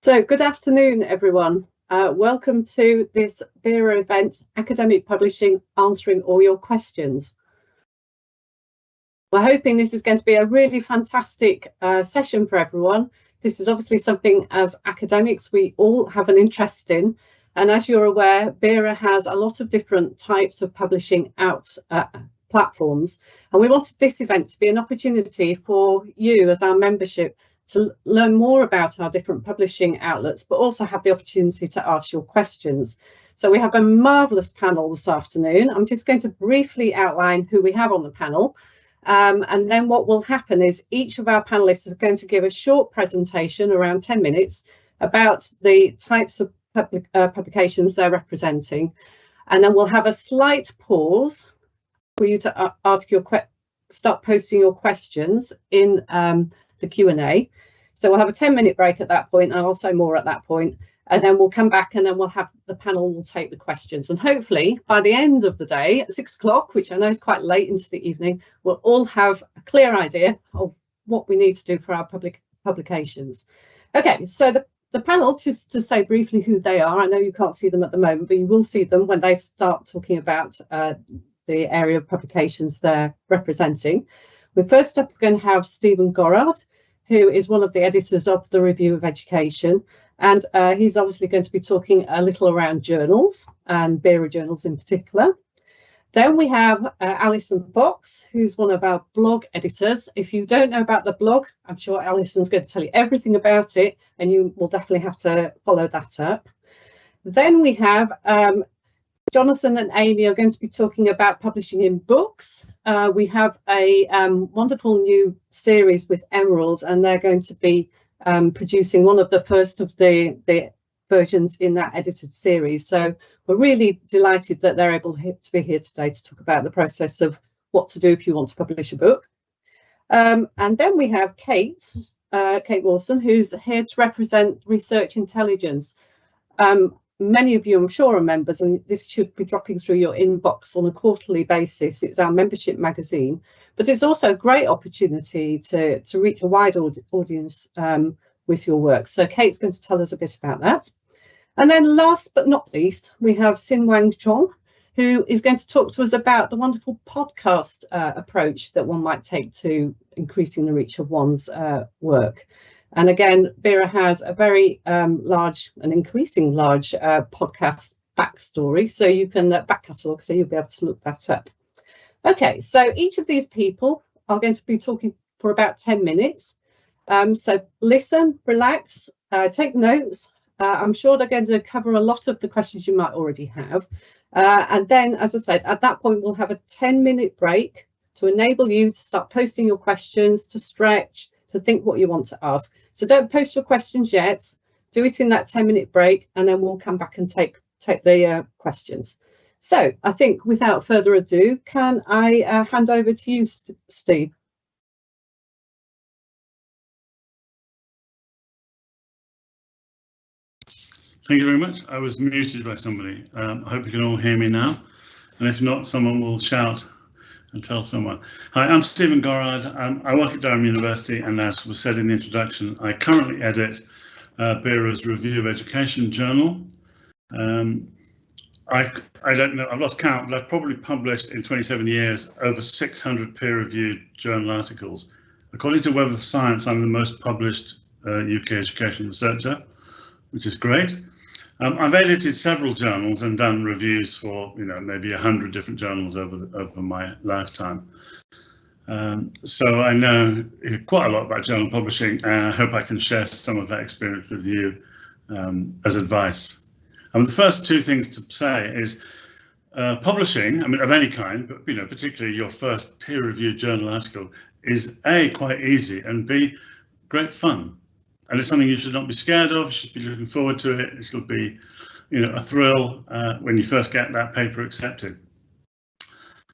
So good afternoon, everyone. Welcome to this BERA event, Academic Publishing, Answering All Your Questions. We're hoping this is going to be a really fantastic session for everyone. This is obviously something as academics we all have an interest in. And as you're aware, BERA has a lot of different types of publishing out platforms. And we wanted this event to be an opportunity for you as our membership to learn more about our different publishing outlets, but also have the opportunity to ask your questions. So we have a marvellous panel this afternoon. I'm just going to briefly outline who we have on the panel. And then what will happen is each of our panelists is going to give a short presentation, around 10 minutes, about the types of publications they're representing. And then we'll have a slight pause for you to start posting your questions in the Q&A. So we'll have a 10-minute break at that point, and also more at that point, and then we'll come back and then we'll have the panel will take the questions. And hopefully by the end of the day at 6 o'clock, which I know is quite late into the evening, we'll all have a clear idea of what we need to do for our publications. Okay, so the panel, just to say briefly who they are, I know you can't see them at the moment, but you will see them when they start talking about the area of publications they're representing. We're first up going to have Stephen Gorard, who is one of the editors of the Review of Education, and he's obviously going to be talking a little around journals and BERA journals in particular. Then we have Alison Fox, who's one of our blog editors. If you don't know about the blog, I'm sure Alison's going to tell you everything about it, and you will definitely have to follow that up. Then we have Jonathan and Amy are going to be talking about publishing in books. We have a wonderful new series with Emerald, and they're going to be producing one of the first of the versions in that edited series. So we're really delighted that they're able to be here today to talk about the process of what to do if you want to publish a book. And then we have Kate Wilson, who's here to represent Research Intelligence. Many of you, I'm sure, are members, and this should be dropping through your inbox on a quarterly basis. It's our membership magazine, but it's also a great opportunity to reach a wide audience with your work. So Kate's going to tell us a bit about that. And then last but not least, we have Xin-Wang Chong, who is going to talk to us about the wonderful podcast approach that one might take to increasing the reach of one's work. And again, BERA has a very large and increasing large podcast backstory, so you can back catalogue, so you'll be able to look that up. Okay, so each of these people are going to be talking for about 10 minutes. So listen, relax, take notes. I'm sure they're going to cover a lot of the questions you might already have. And then, as I said, at that point, we'll have a 10-minute break to enable you to start posting your questions, to stretch, to think what you want to ask. So don't post your questions yet, do it in that 10-minute break, and then we'll come back and take the questions. So I think without further ado, can I hand over to you, Steve? Thank you very much. I was muted by somebody. I hope you can all hear me now. And if not, someone will shout and tell someone. Hi, I'm Stephen Gorard. I work at Durham University, and as was said in the introduction, I currently edit BERA's Review of Education journal. I don't know, I've lost count, but I've probably published in 27 years over 600 peer-reviewed journal articles. According to Web of Science, I'm the most published UK education researcher, which is great. I've edited several journals and done reviews for, maybe 100 different journals over my lifetime. So I know quite a lot about journal publishing, and I hope I can share some of that experience with you as advice. The first two things to say is publishing, of any kind, but particularly your first peer-reviewed journal article, is A, quite easy, and B, great fun. And it's something you should not be scared of. You should be looking forward to it. It'll be, a thrill when you first get that paper accepted.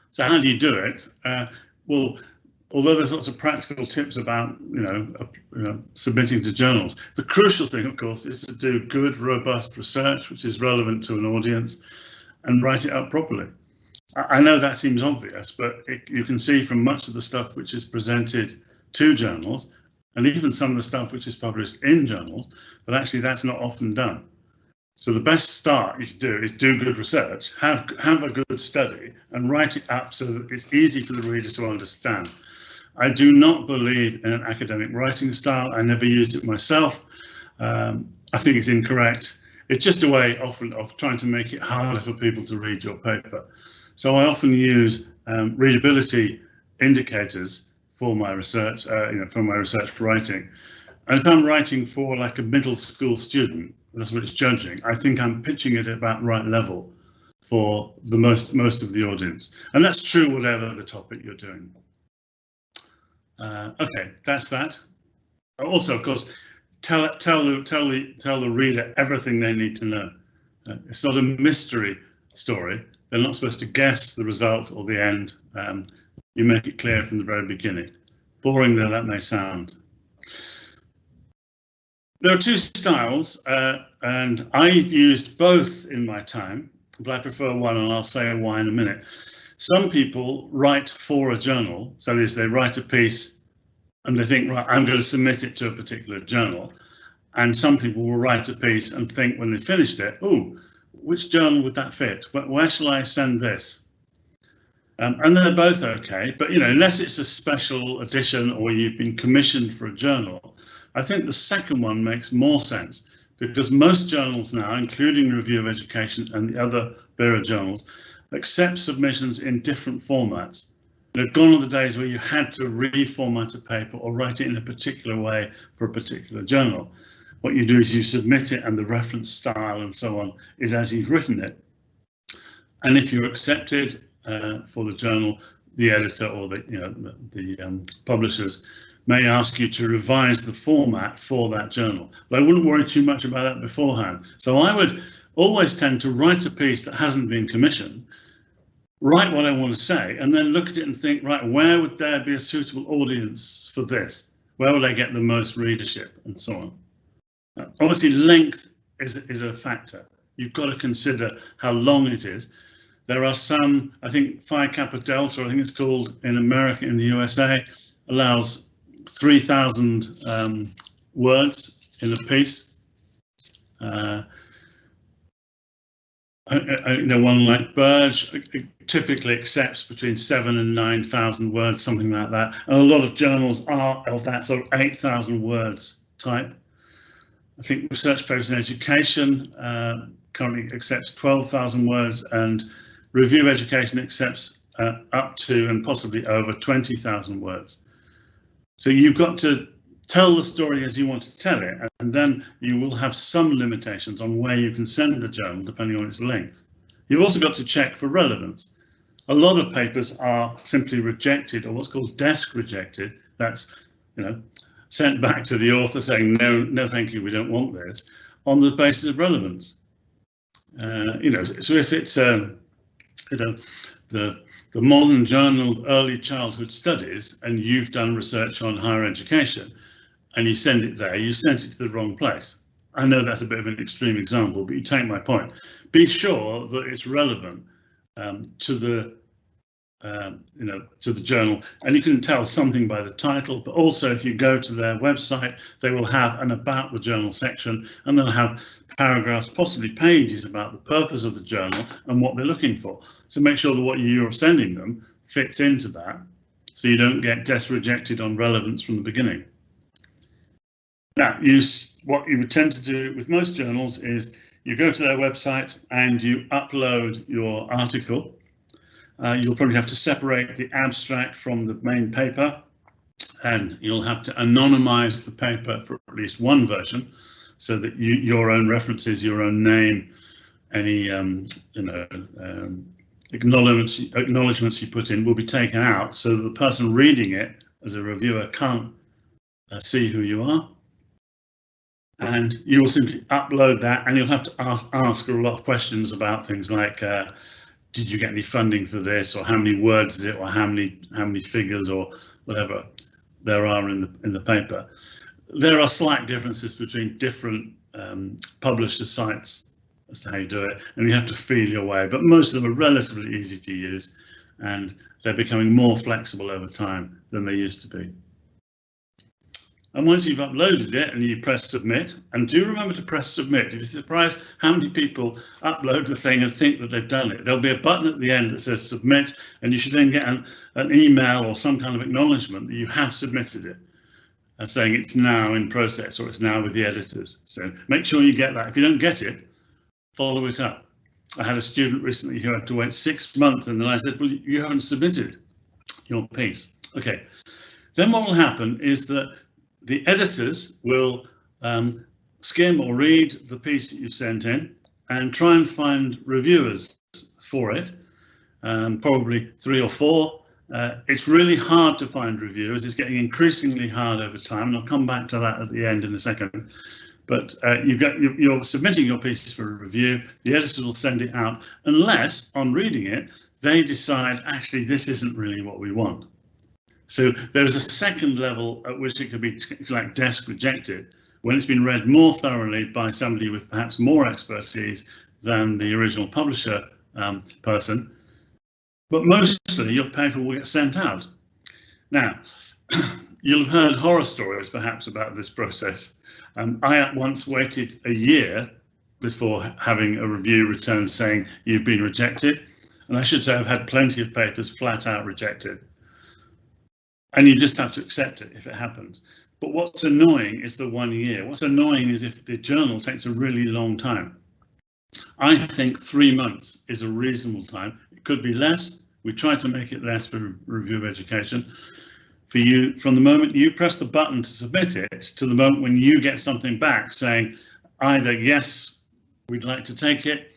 So how do you do it? Well, although there's lots of practical tips about, submitting to journals, the crucial thing, of course, is to do good, robust research, which is relevant to an audience, and write it up properly. I know that seems obvious, but you can see from much of the stuff which is presented to journals, and even some of the stuff which is published in journals, but actually that's not often done. So the best start you can do is do good research, have a good study, and write it up so that it's easy for the reader to understand. I do not believe in an academic writing style. I never used it myself. I think it's incorrect. It's just a way often of trying to make it harder for people to read your paper. So I often use readability indicators for my research, for my research writing. And if I'm writing for like a middle school student, that's what it's judging, I think I'm pitching it at about the right level for the most of the audience. And that's true whatever the topic you're doing. Okay, that's that. Also, of course, tell the reader everything they need to know. It's not a mystery story. They're not supposed to guess the result or the end. You make it clear from the very beginning. Boring though that may sound. There are two styles, and I've used both in my time, but I prefer one, and I'll say why in a minute. Some people write for a journal, so they write a piece and they think, right, I'm going to submit it to a particular journal. And some people will write a piece and think when they finished it, oh, which journal would that fit? Where shall I send this? And they're both okay, but unless it's a special edition or you've been commissioned for a journal, I think the second one makes more sense, because most journals now, including Review of Education and the other BERA journals, accept submissions in different formats. Gone are the days where you had to reformat a paper or write it in a particular way for a particular journal. What you do is you submit it, and the reference style and so on is as you've written it. And if you're accepted for the journal, the editor or the publishers may ask you to revise the format for that journal. But I wouldn't worry too much about that beforehand. So I would always tend to write a piece that hasn't been commissioned, write what I want to say, and then look at it and think, right, where would there be a suitable audience for this? Where would I get the most readership, and so on? Obviously, length is a factor. You've got to consider how long it is. There are some, I think Phi Kappa Delta, I think it's called in America, in the USA, allows 3,000 words in a piece. One like Burge typically accepts between 7,000 and 9,000 words, something like that. And a lot of journals are of that sort of 8,000 words type. I think Research Papers in Education currently accepts 12,000 words, and Review of Education accepts up to and possibly over 20,000 words. So you've got to tell the story as you want to tell it, and then you will have some limitations on where you can send the journal depending on its length. You've also got to check for relevance. A lot of papers are simply rejected, or what's called desk rejected. That's, sent back to the author saying, no, thank you, we don't want this, on the basis of relevance. So if it's, the modern journal Early Childhood Studies, and you've done research on higher education, and you send it there, you sent it to the wrong place. I know that's a bit of an extreme example, but you take my point. Be sure that it's relevant to the journal, and you can tell something by the title, but also if you go to their website, they will have an about the journal section, and they'll have paragraphs, possibly pages, about the purpose of the journal and what they're looking for. So make sure that what you're sending them fits into that, so you don't get desk rejected on relevance from the beginning. Now, what you would tend to do with most journals is you go to their website and you upload your article. You'll probably have to separate the abstract from the main paper, and you'll have to anonymize the paper for at least one version, so that your own references, your own name, any acknowledgements you put in will be taken out, so that the person reading it as a reviewer can't see who you are. And you will simply upload that, and you'll have to ask a lot of questions about things like, did you get any funding for this, or how many words is it, or how many figures, or whatever there are in the paper. There are slight differences between different publisher sites as to how you do it, and you have to feel your way, but most of them are relatively easy to use, and they're becoming more flexible over time than they used to be. And once you've uploaded it and you press submit, and do remember to press submit. You'd be surprised how many people upload the thing and think that they've done it. There'll be a button at the end that says submit, and you should then get an email or some kind of acknowledgement that you have submitted it, saying it's now in process or it's now with the editors. So make sure you get that. If you don't get it, follow it up. I had a student recently who had to wait 6 months, and then I said, well, you haven't submitted your piece. Okay, then what will happen is that the editors will skim or read the piece that you've sent in and try and find reviewers for it, probably 3 or 4. It's really hard to find reviewers. It's getting increasingly hard over time, and I'll come back to that at the end in a second. But you're submitting your pieces for a review. The editors will send it out unless, on reading it, they decide, actually, this isn't really what we want. So there's a second level at which it could be, if you like, desk rejected, when it's been read more thoroughly by somebody with perhaps more expertise than the original publisher person. But mostly your paper will get sent out. Now, you'll have heard horror stories perhaps about this process. I once waited a year before having a review returned saying you've been rejected. And I should say I've had plenty of papers flat out rejected. And you just have to accept it if it happens. But what's annoying is the 1 year. What's annoying is if the journal takes a really long time. I think 3 months is a reasonable time. It could be less. We try to make it less for review of education. For you, from the moment you press the button to submit it to the moment when you get something back saying either yes, we'd like to take it,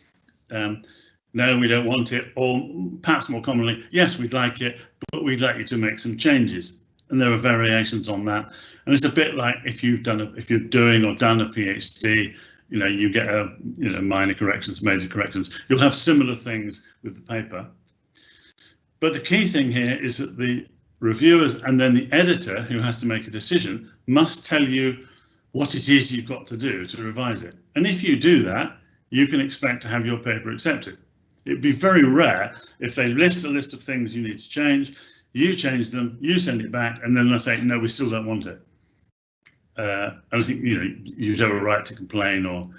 no, we don't want it, or perhaps more commonly, yes, we'd like it, but we'd like you to make some changes. And there are variations on that. And it's a bit like if you're doing or done a PhD, you get minor corrections, major corrections. You'll have similar things with the paper. But the key thing here is that the reviewers and then the editor, who has to make a decision, must tell you what it is you've got to do to revise it. And if you do that, you can expect to have your paper accepted. It'd be very rare if they list a list of things you need to change, you change them, you send it back, and then they say, no, we still don't want it. I don't think you'd have a right to complain or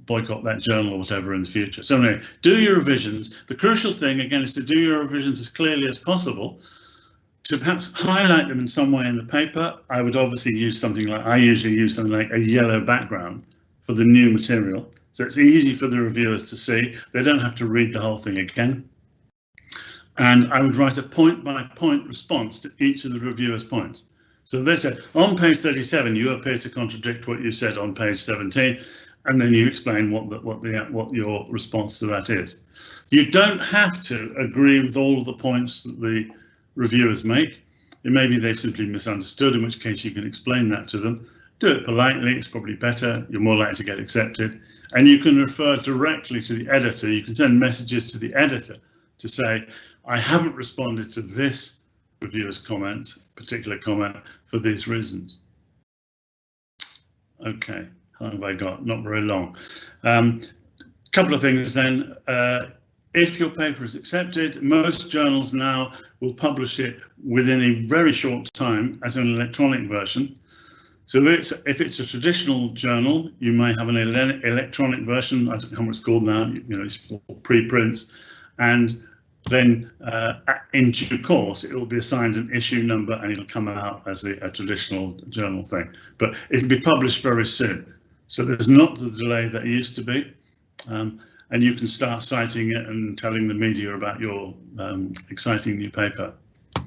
boycott that journal or whatever in the future. So anyway, do your revisions. The crucial thing again is to do your revisions as clearly as possible, to perhaps highlight them in some way in the paper. I would obviously use something like, I usually use something like a yellow background for the new material. So it's easy for the reviewers to see. They don't have to read the whole thing again. And I would write a point-by-point response to each of the reviewers' points. So they said, on page 37, you appear to contradict what you said on page 17, and then you explain what your response to that is. You don't have to agree with all of the points that the reviewers make. It may be they've simply misunderstood, in which case you can explain that to them. Do it politely, it's probably better, you're more likely to get accepted. And you can refer directly to the editor. You can send messages to the editor to say, I haven't responded to this reviewer's comment, particular comment, for these reasons. Okay, how long have I got? Not very long. Couple of things then. If your paper is accepted, most journals now will publish it within a very short time as an electronic version. So if it's a traditional journal, you may have an electronic version. I don't know what it's called now. It's preprints, and then in due course it will be assigned an issue number and it'll come out as a traditional journal thing. But it'll be published very soon. So there's not the delay that used to be, and you can start citing it and telling the media about your exciting new paper. A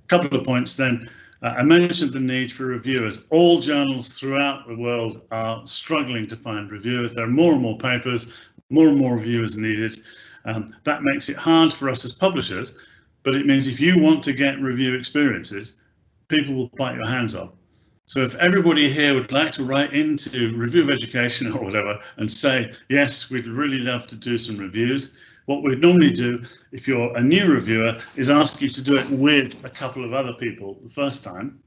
couple of points then. I mentioned the need for reviewers. All journals throughout the world are struggling to find reviewers. There are more and more papers, more and more reviewers needed. That makes it hard for us as publishers, but it means if you want to get review experiences, people will bite your hands off. So if everybody here would like to write into Review of Education or whatever and say, yes, we'd really love to do some reviews, what we'd normally do, if you're a new reviewer, is ask you to do it with a couple of other people the first time,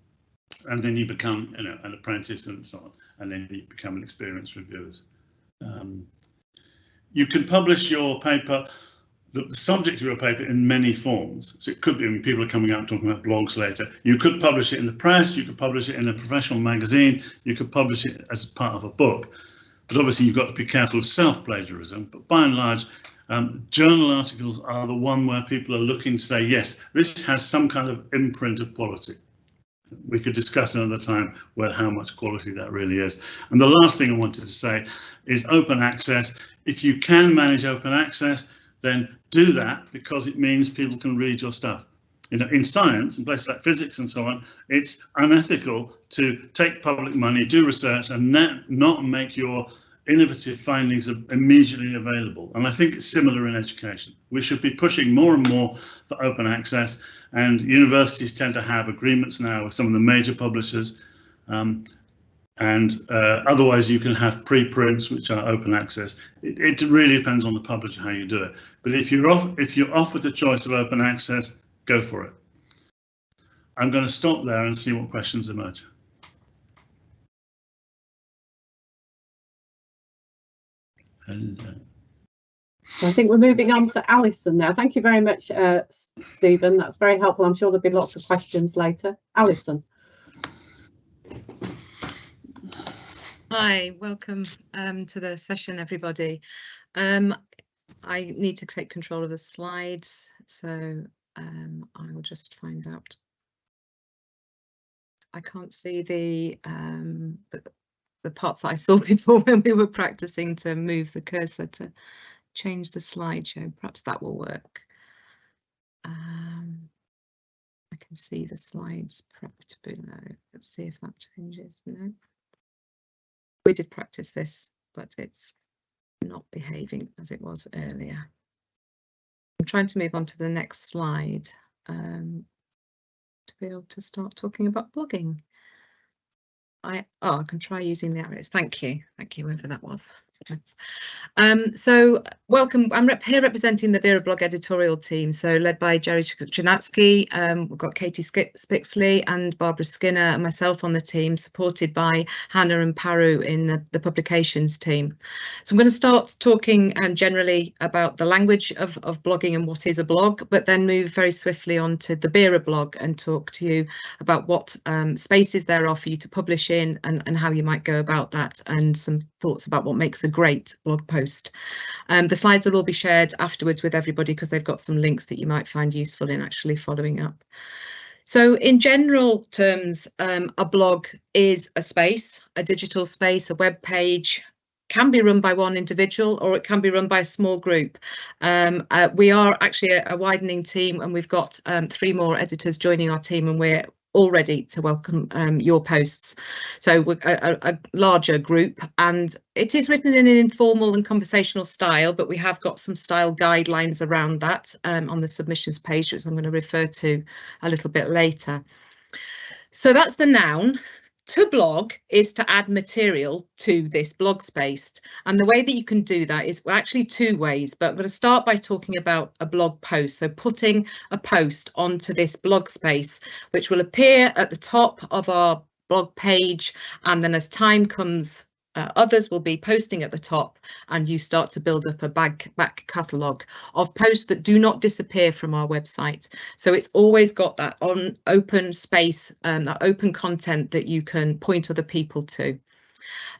and then you become an apprentice and so on, and then you become an experienced reviewer. You can publish your paper the subject of your paper in many forms. So it could be when people are coming out and talking about blogs later. You could publish it in the press, you could publish it in a professional magazine, you could publish it as part of a book. But obviously you've got to be careful of self-plagiarism. But by and large, journal articles are the one where people are looking to say, yes, this has some kind of imprint of quality. We could discuss another time how much quality that really is. And the last thing I wanted to say is open access. If you can manage open access, then do that, because it means people can read your stuff. You know, in science, in places like physics and so on, it's unethical to take public money, do research, and not make your innovative findings immediately available. And I think it's similar in education. We should be pushing more and more for open access, and universities tend to have agreements now with some of the major publishers. Otherwise you can have preprints which are open access. It really depends on the publisher how you do it. But if you're offered the choice of open access, go for it. I'm going to stop there and see what questions emerge. I think we're moving on to Alison now. Thank you very much, Stephen. That's very helpful. I'm sure there'll be lots of questions later. Alison. Hi, welcome to the session, everybody. I need to take control of the slides, so I will just find out. I can't see the parts that I saw before when we were practicing to move the cursor to change the slideshow. Perhaps that will work. I can see the slides prepped below. Let's see if that changes. No. We did practice this, but it's not behaving as it was earlier. I'm trying to move on to the next slide to be able to start talking about blogging. I can try using the arrows. Thank you, whoever that was. So welcome. I'm here representing the Vera blog editorial team, so led by Jerry Janatsky. We've got Katie Spixley and Barbara Skinner and myself on the team, supported by Hannah and Paru in the publications team. So I'm going to start talking generally about the language of blogging and what is a blog, but then move very swiftly on to the Vera blog and talk to you about what spaces there are for you to publish in and how you might go about that, and some thoughts about what makes a great blog post. The slides will all be shared afterwards with everybody because they've got some links that you might find useful in actually following up. So in general terms, a blog is a space, a digital space, a web page. Can be run by one individual or it can be run by a small group. We are actually a widening team, and we've got 3 more editors joining our team, and we're all ready to welcome your posts. So we're a larger group, and it is written in an informal and conversational style, but we have got some style guidelines around that on the submissions page, which I'm going to refer to a little bit later. So that's the noun. To blog is to add material to this blog space, and the way that you can do that is actually 2 ways, but I'm going to start by talking about a blog post. So putting a post onto this blog space, which will appear at the top of our blog page, and then as time comes, others will be posting at the top, and you start to build up a back catalogue of posts that do not disappear from our website. So it's always got that open space, that open content that you can point other people to.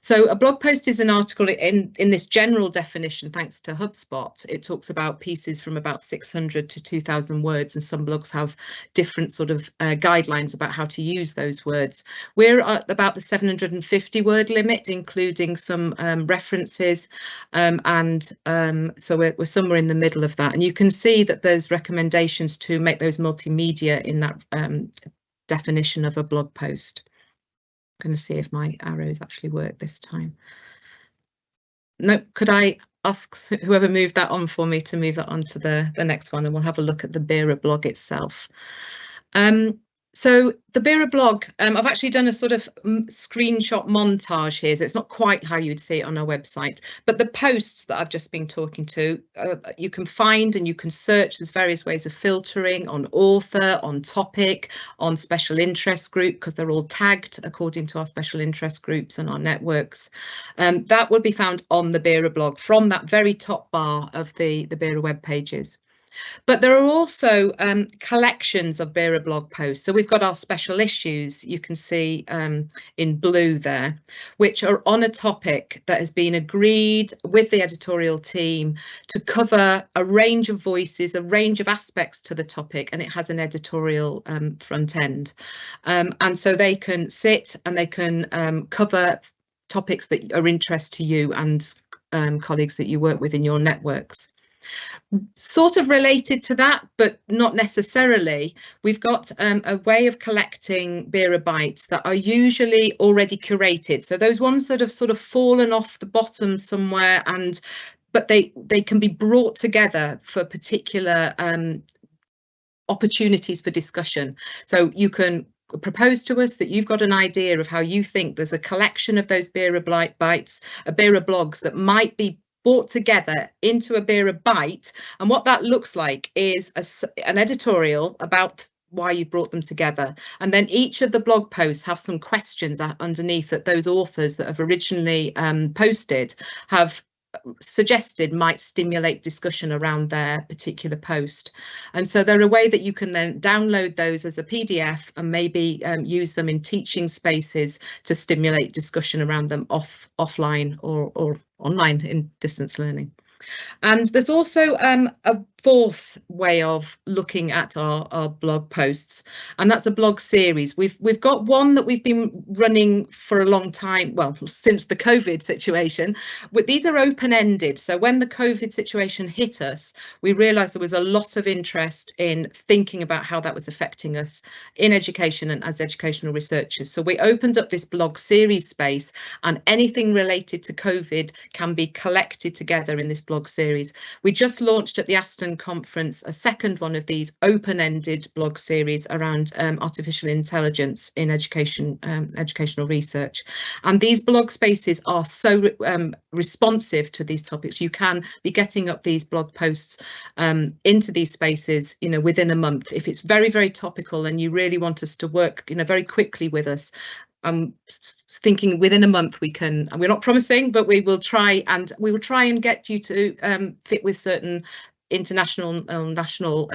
So a blog post is an article in this general definition, thanks to HubSpot. It talks about pieces from about 600 to 2,000 words, and some blogs have different sort of guidelines about how to use those words. We're at about the 750 word limit, including some references, so we're somewhere in the middle of that. And you can see that there's recommendations to make those multimedia in that definition of a blog post. Going to see if my arrows actually work this time. No, could I ask whoever moved that on for me to move that on to the next one, and we'll have a look at the Vera blog itself. So the BERA blog, I've actually done a sort of screenshot montage here, so it's not quite how you'd see it on our website, but the posts that I've just been talking to, you can find and you can search. There's various ways of filtering on author, on topic, on special interest group, because they're all tagged according to our special interest groups and our networks. That will be found on the BERA blog from that very top bar of the BERA web pages. But there are also collections of BERA blog posts. So we've got our special issues, you can see in blue there, which are on a topic that has been agreed with the editorial team to cover a range of voices, a range of aspects to the topic, and it has an editorial front end. And so they can sit and they can cover topics that are interest to you and colleagues that you work with in your networks. Sort of related to that, but not necessarily, we've got a way of collecting BERA Bytes that are usually already curated. So those ones that have sort of fallen off the bottom somewhere, but they can be brought together for particular opportunities for discussion. So you can propose to us that you've got an idea of how you think there's a collection of those BERA Bytes, BERA blogs that might be brought together into a BERA Byte, and what that looks like is an editorial about why you brought them together, and then each of the blog posts have some questions underneath that those authors that have originally posted have suggested might stimulate discussion around their particular post. And so they're a way that you can then download those as a PDF and maybe use them in teaching spaces to stimulate discussion around them offline or online in distance learning. And there's also a fourth way of looking at our blog posts, and that's a blog series. We've got one that we've been running for a long time, well, since the COVID situation, but these are open-ended. So when the COVID situation hit us, we realised there was a lot of interest in thinking about how that was affecting us in education and as educational researchers. So we opened up this blog series space, and anything related to COVID can be collected together in this blog series. We just launched at the Aston conference a second one of these open-ended blog series around artificial intelligence in education, educational research, and these blog spaces are so responsive to these topics. You can be getting up these blog posts into these spaces, you know, within a month. If it's very, very topical and you really want us to work, you know, very quickly with us, I'm thinking within a month we can, and we're not promising, but we will try and get you to fit with certain international national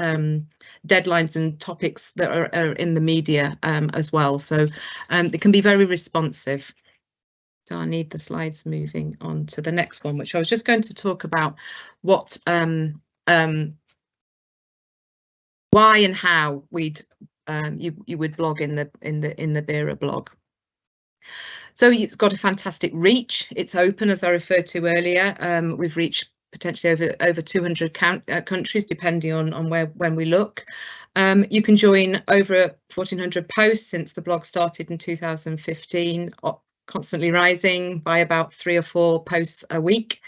deadlines and topics that are in the media as well. So it can be very responsive. So I need the slides moving on to the next one, which I was just going to talk about what why and how we'd you would blog in the BERA blog. So it's got a fantastic reach. It's open, as I referred to earlier. We've reached potentially over 200 countries, depending on when we look. You can join over 1,400 posts since the blog started in 2015, constantly rising by about 3 or 4 posts a week.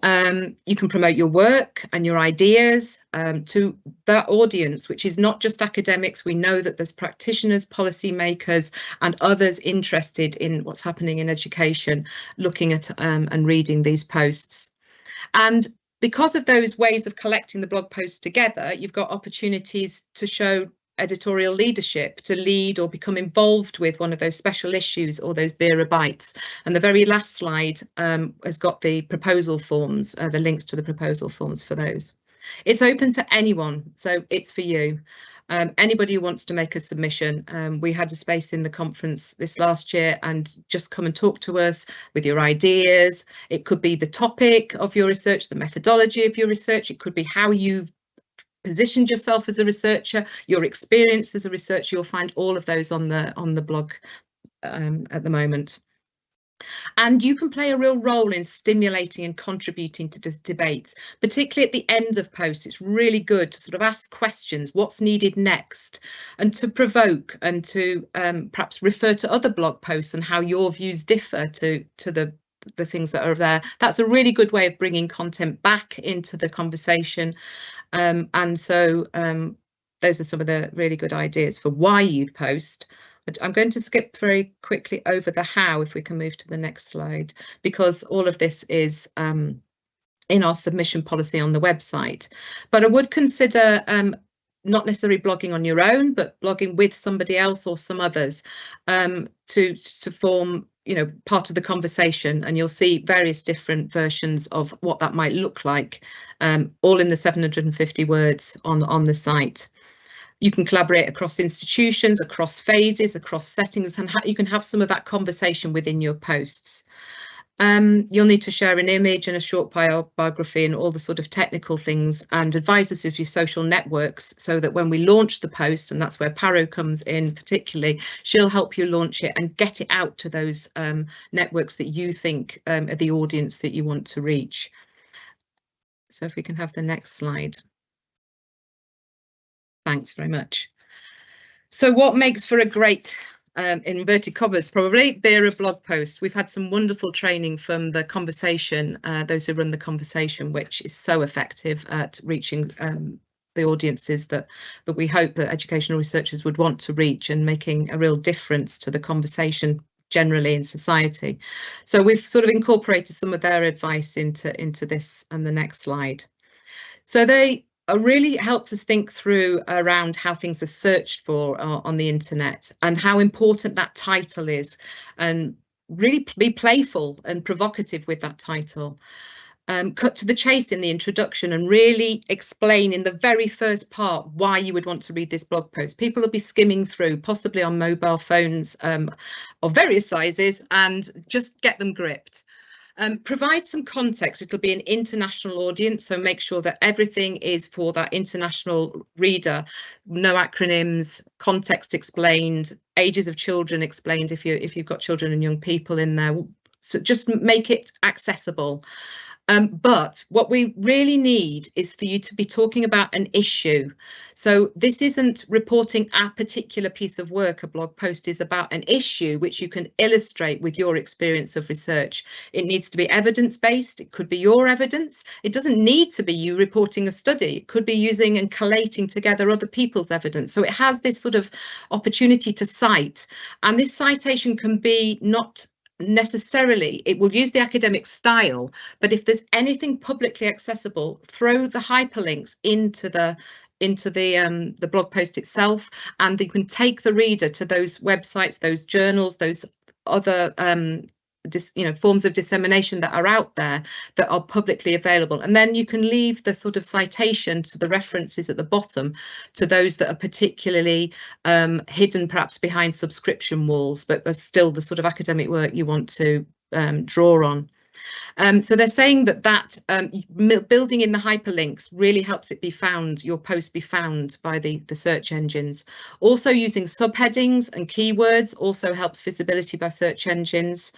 You can promote your work and your ideas to that audience, which is not just academics. We know that there's practitioners, policymakers and others interested in what's happening in education, looking at and reading these posts. And because of those ways of collecting the blog posts together, you've got opportunities to show editorial leadership, to lead or become involved with one of those special issues or those BERA Bytes. And the very last slide has got the proposal forms, the links to the proposal forms for those. It's open to anyone, so it's for you. Anybody who wants to make a submission. We had a space in the conference this last year, and just come and talk to us with your ideas. It could be the topic of your research, the methodology of your research. It could be how you positioned yourself as a researcher, your experience as a researcher. You'll find all of those on the blog at the moment. And you can play a real role in stimulating and contributing to debates, particularly at the end of posts. It's really good to sort of ask questions, what's needed next, and to provoke and to perhaps refer to other blog posts and how your views differ to the things that are there. That's a really good way of bringing content back into the conversation. And so those are some of the really good ideas for why you'd post. I'm going to skip very quickly over the how, if we can move to the next slide, because all of this is in our submission policy on the website. But I would consider not necessarily blogging on your own, but blogging with somebody else or some others to form, you know, part of the conversation. And you'll see various different versions of what that might look like, all in the 750 words on the site. You can collaborate across institutions, across phases, across settings, and you can have some of that conversation within your posts. You'll need to share an image and a short biography and all the sort of technical things, and advise us of your social networks, so that when we launch the post, and that's where Paro comes in particularly, she'll help you launch it and get it out to those networks that you think are the audience that you want to reach. So if we can have the next slide. Thanks very much. So what makes for a great, in inverted commas, probably, BERA blog post? We've had some wonderful training from the conversation, those who run the conversation, which is so effective at reaching the audiences that we hope that educational researchers would want to reach, and making a real difference to the conversation generally in society. So we've sort of incorporated some of their advice into this and the next slide. So they really helped us think through around how things are searched for on the internet, and how important that title is, and really be playful and provocative with that title. Cut to the chase in the introduction, and really explain in the very first part why you would want to read this blog post. People will be skimming through, possibly on mobile phones of various sizes, and just get them gripped. Provide some context. It'll be an international audience, so make sure that everything is for that international reader. No acronyms, context explained, ages of children explained if you've got children and young people in there. So just make it accessible. But what we really need is for you to be talking about an issue. So this isn't reporting a particular piece of work. A blog post is about an issue which you can illustrate with your experience of research. It needs to be evidence-based. It could be your evidence. It doesn't need to be you reporting a study. It could be using and collating together other people's evidence. So it has this sort of opportunity to cite, and this citation can be not necessarily, it will use the academic style, but if there's anything publicly accessible, throw the hyperlinks into the blog post itself, and you can take the reader to those websites, those journals, those other forms of dissemination that are out there that are publicly available. And then you can leave the sort of citation to the references at the bottom to those that are particularly hidden perhaps behind subscription walls, but are still the sort of academic work you want to draw on. So they're saying that building in the hyperlinks really helps it be found, your post be found by the search engines. Also using subheadings and keywords also helps visibility by search engines.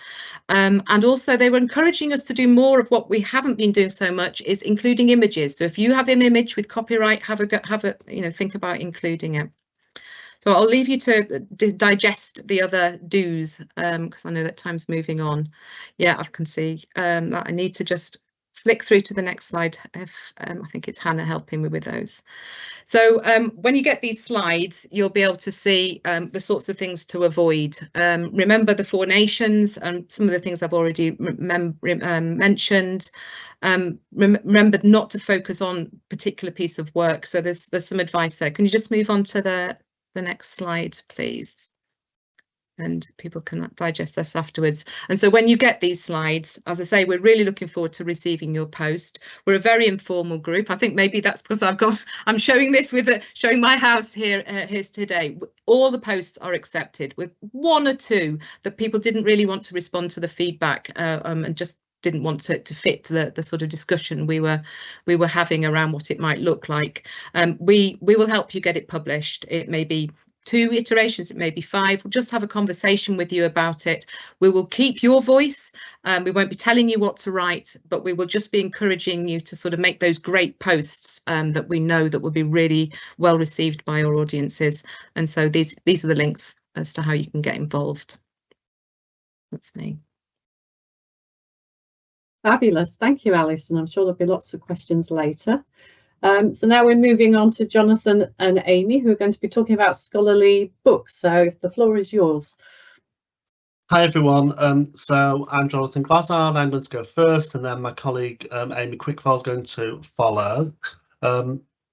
And also they were encouraging us to do more of what we haven't been doing so much, is including images. So if you have an image with copyright, have a think about including it. So I'll leave you to digest the other do's, because I know that time's moving on. Yeah, I can see that I need to just flick through to the next slide. If I think it's Hannah helping me with those. So when you get these slides, you'll be able to see the sorts of things to avoid. Remember the 4 nations and some of the things I've already mentioned. Remember not to focus on a particular piece of work. So there's some advice there. Can you just move on to the next slide, please? And people can digest this afterwards. And so when you get these slides, as I say, we're really looking forward to receiving your post. We're a very informal group. I think maybe that's because I'm showing this showing my house here today. All the posts are accepted, with 1 or 2 that people didn't really want to respond to the feedback and just didn't want to fit the sort of discussion we were having around what it might look like. We will help you get it published. It may be 2 iterations, it may be 5. We'll just have a conversation with you about it. We will keep your voice. We won't be telling you what to write, but we will just be encouraging you to sort of make those great posts that we know that will be really well received by our audiences. And so these are the links as to how you can get involved. That's me. Fabulous. Thank you, Alice. And I'm sure there'll be lots of questions later. So now we're moving on to Jonathan and Amy, who are going to be talking about scholarly books. So the floor is yours. Hi everyone, so I'm Jonathan Glassard. I'm going to go first, and then my colleague Amy Quickfall is going to follow.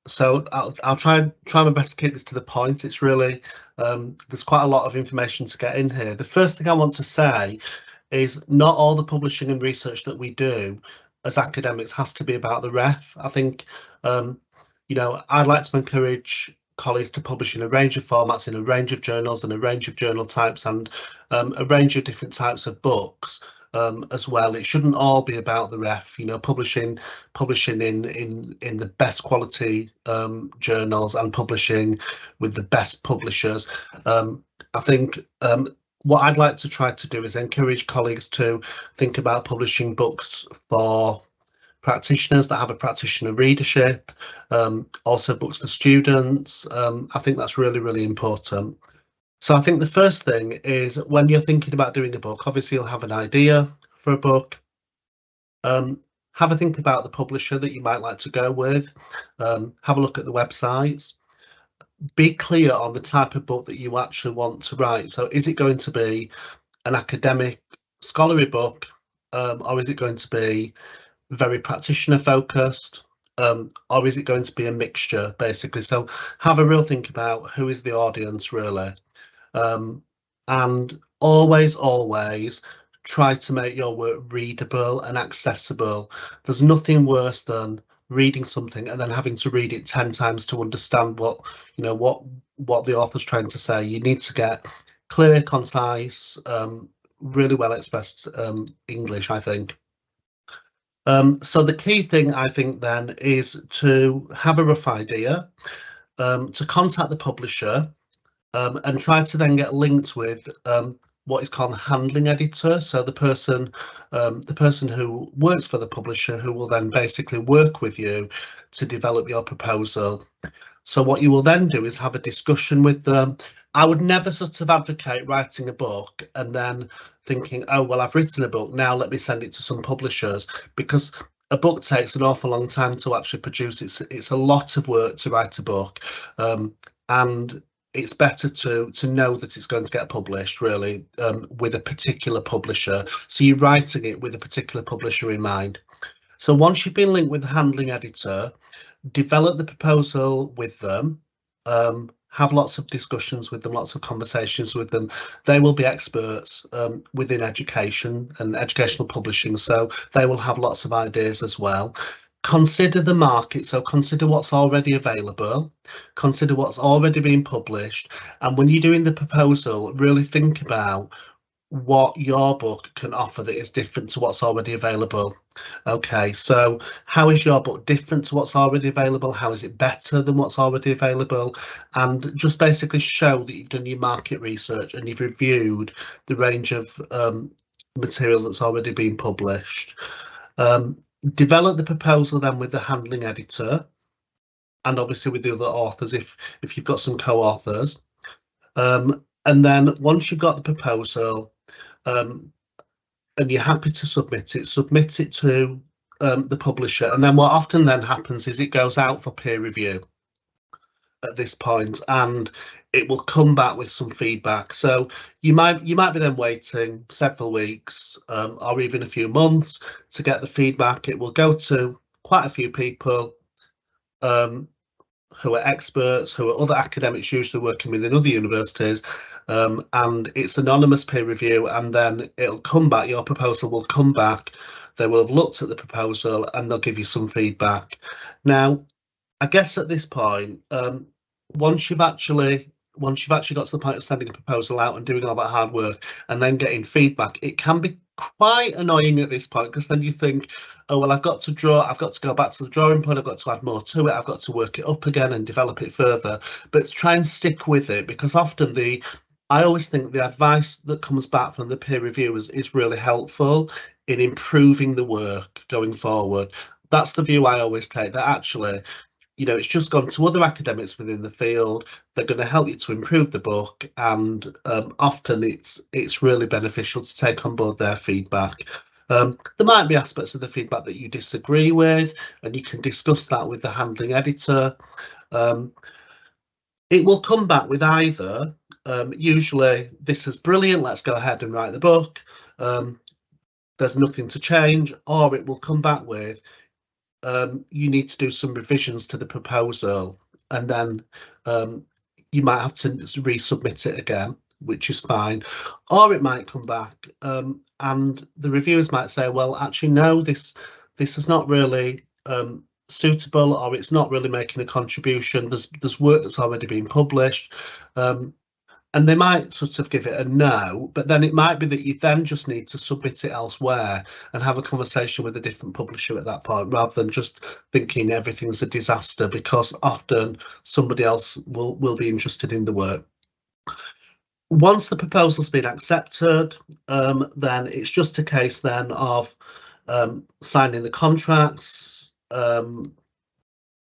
So I'll try my best to keep this to the point. It's really there's quite a lot of information to get in here. The first thing I want to say is not all the publishing and research that we do as academics has to be about the ref. I think you know, I'd like to encourage colleagues to publish in a range of formats, in a range of journals and a range of journal types, and a range of different types of books as well. It shouldn't all be about the ref, you know, publishing in the best quality journals and publishing with the best publishers. I think what I'd like to try to do is encourage colleagues to think about publishing books for practitioners that have a practitioner readership, also books for students. I think that's really, really important. So I think the first thing is, when you're thinking about doing a book, obviously you'll have an idea for a book. Have a think about the publisher that you might like to go with. Have a look at the websites. Be clear on the type of book that you actually want to write. So is it going to be an academic scholarly book, or is it going to be very practitioner focused, or is it going to be a mixture, basically? So have a real think about who is the audience really, and always try to make your work readable and accessible. There's nothing worse than reading something and then having to read it 10 times to understand what, you know, what the author's trying to say. You need to get clear, concise, really well expressed English, I think. So the key thing, I think, then is to have a rough idea, to contact the publisher, and try to then get linked with what is called a handling editor. So the person who works for the publisher, who will then basically work with you to develop your proposal. So what you will then do is have a discussion with them. I would never sort of advocate writing a book and then thinking, oh, well, I've written a book, now let me send it to some publishers, because a book takes an awful long time to actually produce. It's a lot of work to write a book, and it's better to know that it's going to get published really with a particular publisher. So you're writing it with a particular publisher in mind. So once you've been linked with the handling editor, develop the proposal with them, have lots of discussions with them, lots of conversations with them. They will be experts within education and educational publishing, so they will have lots of ideas as well. Consider the market, so consider what's already available, consider what's already been published, and when you're doing the proposal, really think about what your book can offer that is different to what's already available. Okay, so how is your book different to what's already available? How is it better than what's already available? And just basically show that you've done your market research and you've reviewed the range of material that's already been published. Develop the proposal then with the handling editor, and obviously with the other authors if you've got some co-authors. And then once you've got the proposal, and you're happy to submit it to the publisher, and then what often then happens is it goes out for peer review at this point, and it will come back with some feedback. So you might be then waiting several weeks or even a few months to get the feedback. It will go to quite a few people who are experts, who are other academics usually working within other universities, and it's anonymous peer review, and then it'll come back, your proposal will come back, they will have looked at the proposal and they'll give you some feedback. Now, I guess at this point, once you've actually got to the point of sending a proposal out and doing all that hard work and then getting feedback, it can be quite annoying at this point, because then you think, oh well, I've got to go back to the drawing board, I've got to add more to it, I've got to work it up again and develop it further. But try and stick with it, because often I always think the advice that comes back from the peer reviewers is really helpful in improving the work going forward. That's the view I always take, that actually, you know, it's just gone to other academics within the field, they're going to help you to improve the book, and often it's really beneficial to take on board their feedback. There might be aspects of the feedback that you disagree with, and you can discuss that with the handling editor. It will come back with either, usually, this is brilliant, let's go ahead and write the book, there's nothing to change, or it will come back with, you need to do some revisions to the proposal, and then you might have to resubmit it again, which is fine. Or it might come back and the reviewers might say, well, actually, no, this is not really suitable, or it's not really making a contribution. There's work that's already been published. And they might sort of give it a no, but then it might be that you then just need to submit it elsewhere and have a conversation with a different publisher at that point, rather than just thinking everything's a disaster, because often somebody else will be interested in the work. Once the proposal's been accepted, then it's just a case then of signing the contracts,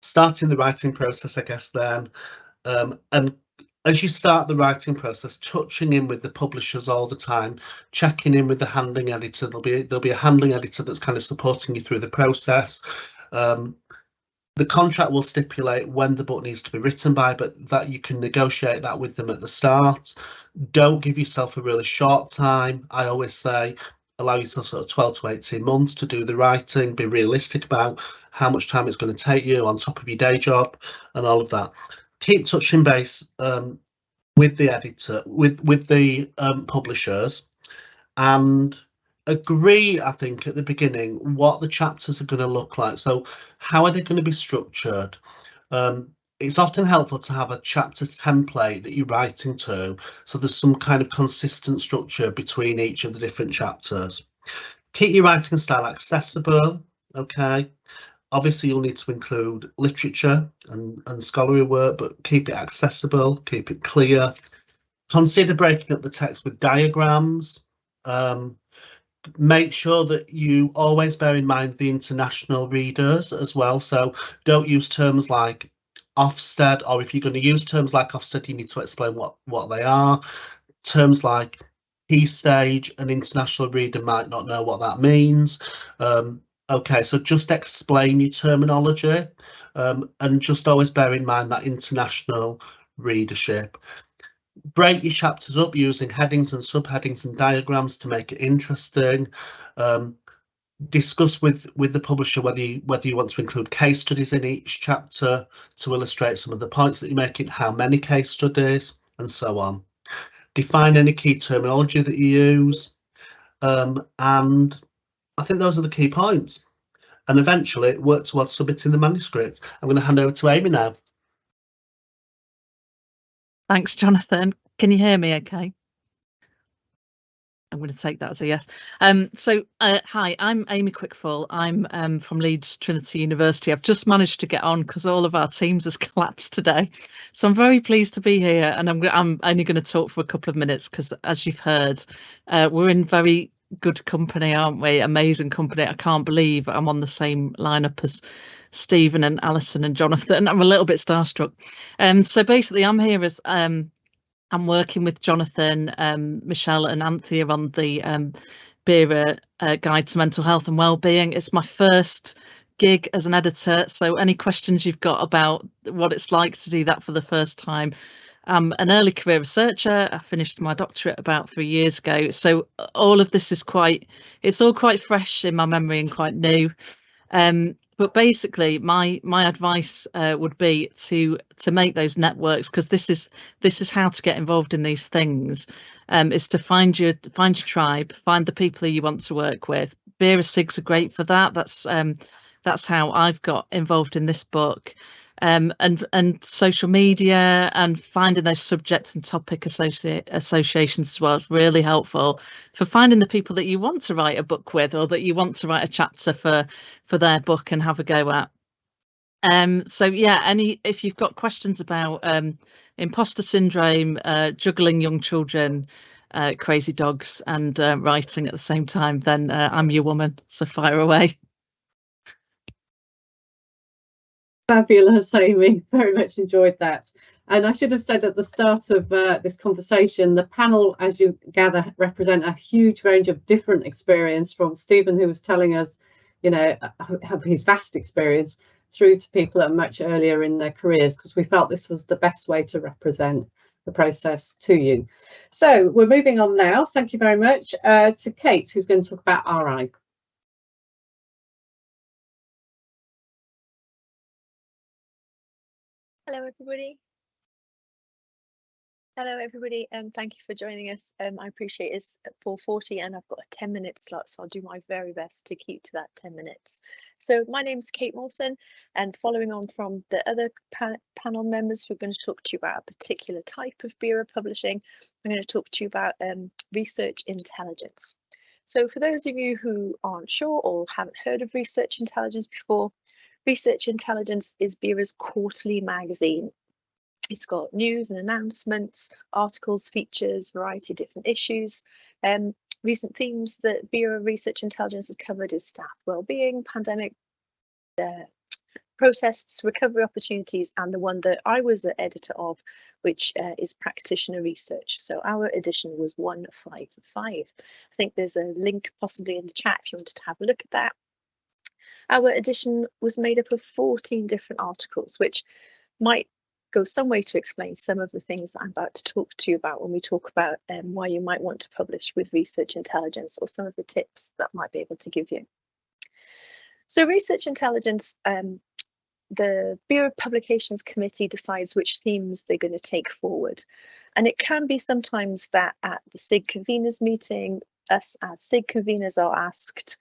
starting the writing process, I guess, then, and as you start the writing process, touching in with the publishers all the time, checking in with the handling editor. There'll be a handling editor that's kind of supporting you through the process. The contract will stipulate when the book needs to be written by, but that you can negotiate that with them at the start. Don't give yourself a really short time. I always say, allow yourself sort of 12 to 18 months to do the writing. Be realistic about how much time it's going to take you on top of your day job and all of that. Keep touching base with the editor, with the publishers, and agree, I think, at the beginning what the chapters are going to look like. So how are they going to be structured? It's often helpful to have a chapter template that you're writing to, so there's some kind of consistent structure between each of the different chapters. Keep your writing style accessible, okay? Obviously, you'll need to include literature and scholarly work, but keep it accessible, keep it clear. Consider breaking up the text with diagrams. Make sure that you always bear in mind the international readers as well. So don't use terms like Ofsted, or if you're going to use terms like Ofsted, you need to explain what they are. Terms like key stage, an international reader might not know what that means. Okay, so just explain your terminology, and just always bear in mind that international readership. Break your chapters up using headings and subheadings and diagrams to make it interesting. Discuss with the publisher whether you want to include case studies in each chapter to illustrate some of the points that you're making, how many case studies, and so on. Define any key terminology that you use, and I think those are the key points. And eventually work towards submitting the manuscript. I'm going to hand over to Amy now. Thanks, Jonathan. Can you hear me okay? I'm going to take that as a yes. Hi, I'm Amy Quickfall. I'm from Leeds Trinity University. I've just managed to get on because all of our teams has collapsed today. So I'm very pleased to be here, and I'm only going to talk for a couple of minutes because, as you've heard, we're in very good company, aren't we? Amazing company. I can't believe I'm on the same lineup as Stephen and Alison and Jonathan. I'm a little bit starstruck. So basically, I'm here as I'm working with Jonathan, Michelle and Anthea on the BERA Guide to Mental Health and Wellbeing. It's my first gig as an editor, so any questions you've got about what it's like to do that for the first time. I'm an early career researcher. I finished my doctorate about 3 years ago, so all of this is it's all quite fresh in my memory and quite new. But basically, my advice would be to make those networks, because this is how to get involved in these things. Is to find your tribe, find the people who you want to work with. BERA SIGs are great for that. That's how I've got involved in this book. And social media and finding those subject and topic associations as well is really helpful for finding the people that you want to write a book with, or that you want to write a chapter for their book and have a go at. So yeah, if you've got questions about imposter syndrome, juggling young children, crazy dogs and writing at the same time, then I'm your woman, so fire away. Fabulous, Amy. Very much enjoyed that. And I should have said at the start of this conversation, the panel, as you gather, represent a huge range of different experience, from Stephen, who was telling us, you know, of his vast experience, through to people that are much earlier in their careers, because we felt this was the best way to represent the process to you. So we're moving on now. Thank you very much to Kate, who's going to talk about RI. Hello, everybody. Hello, everybody, and thank you for joining us. I appreciate it's at 4:40 and I've got a 10-minute slot, so I'll do my very best to keep to that 10 minutes. So my name's Kate Mawson, and following on from the other panel members who are going to talk to you about a particular type of BERA publishing, I'm going to talk to you about research intelligence. So for those of you who aren't sure or haven't heard of research intelligence before, Research Intelligence is BERA's quarterly magazine. It's got news and announcements, articles, features, variety of different issues. Recent themes that BERA Research Intelligence has covered is staff wellbeing, pandemic, protests, recovery opportunities, and the one that I was the editor of, which is practitioner research. So our edition was 155. I think there's a link possibly in the chat if you wanted to have a look at that. Our edition was made up of 14 different articles, which might go some way to explain some of the things that I'm about to talk to you about when we talk about why you might want to publish with Research Intelligence, or some of the tips that I might be able to give you. So Research Intelligence, the BERA Publications Committee decides which themes they're going to take forward. And it can be sometimes that at the SIG conveners meeting, us as SIG conveners are asked,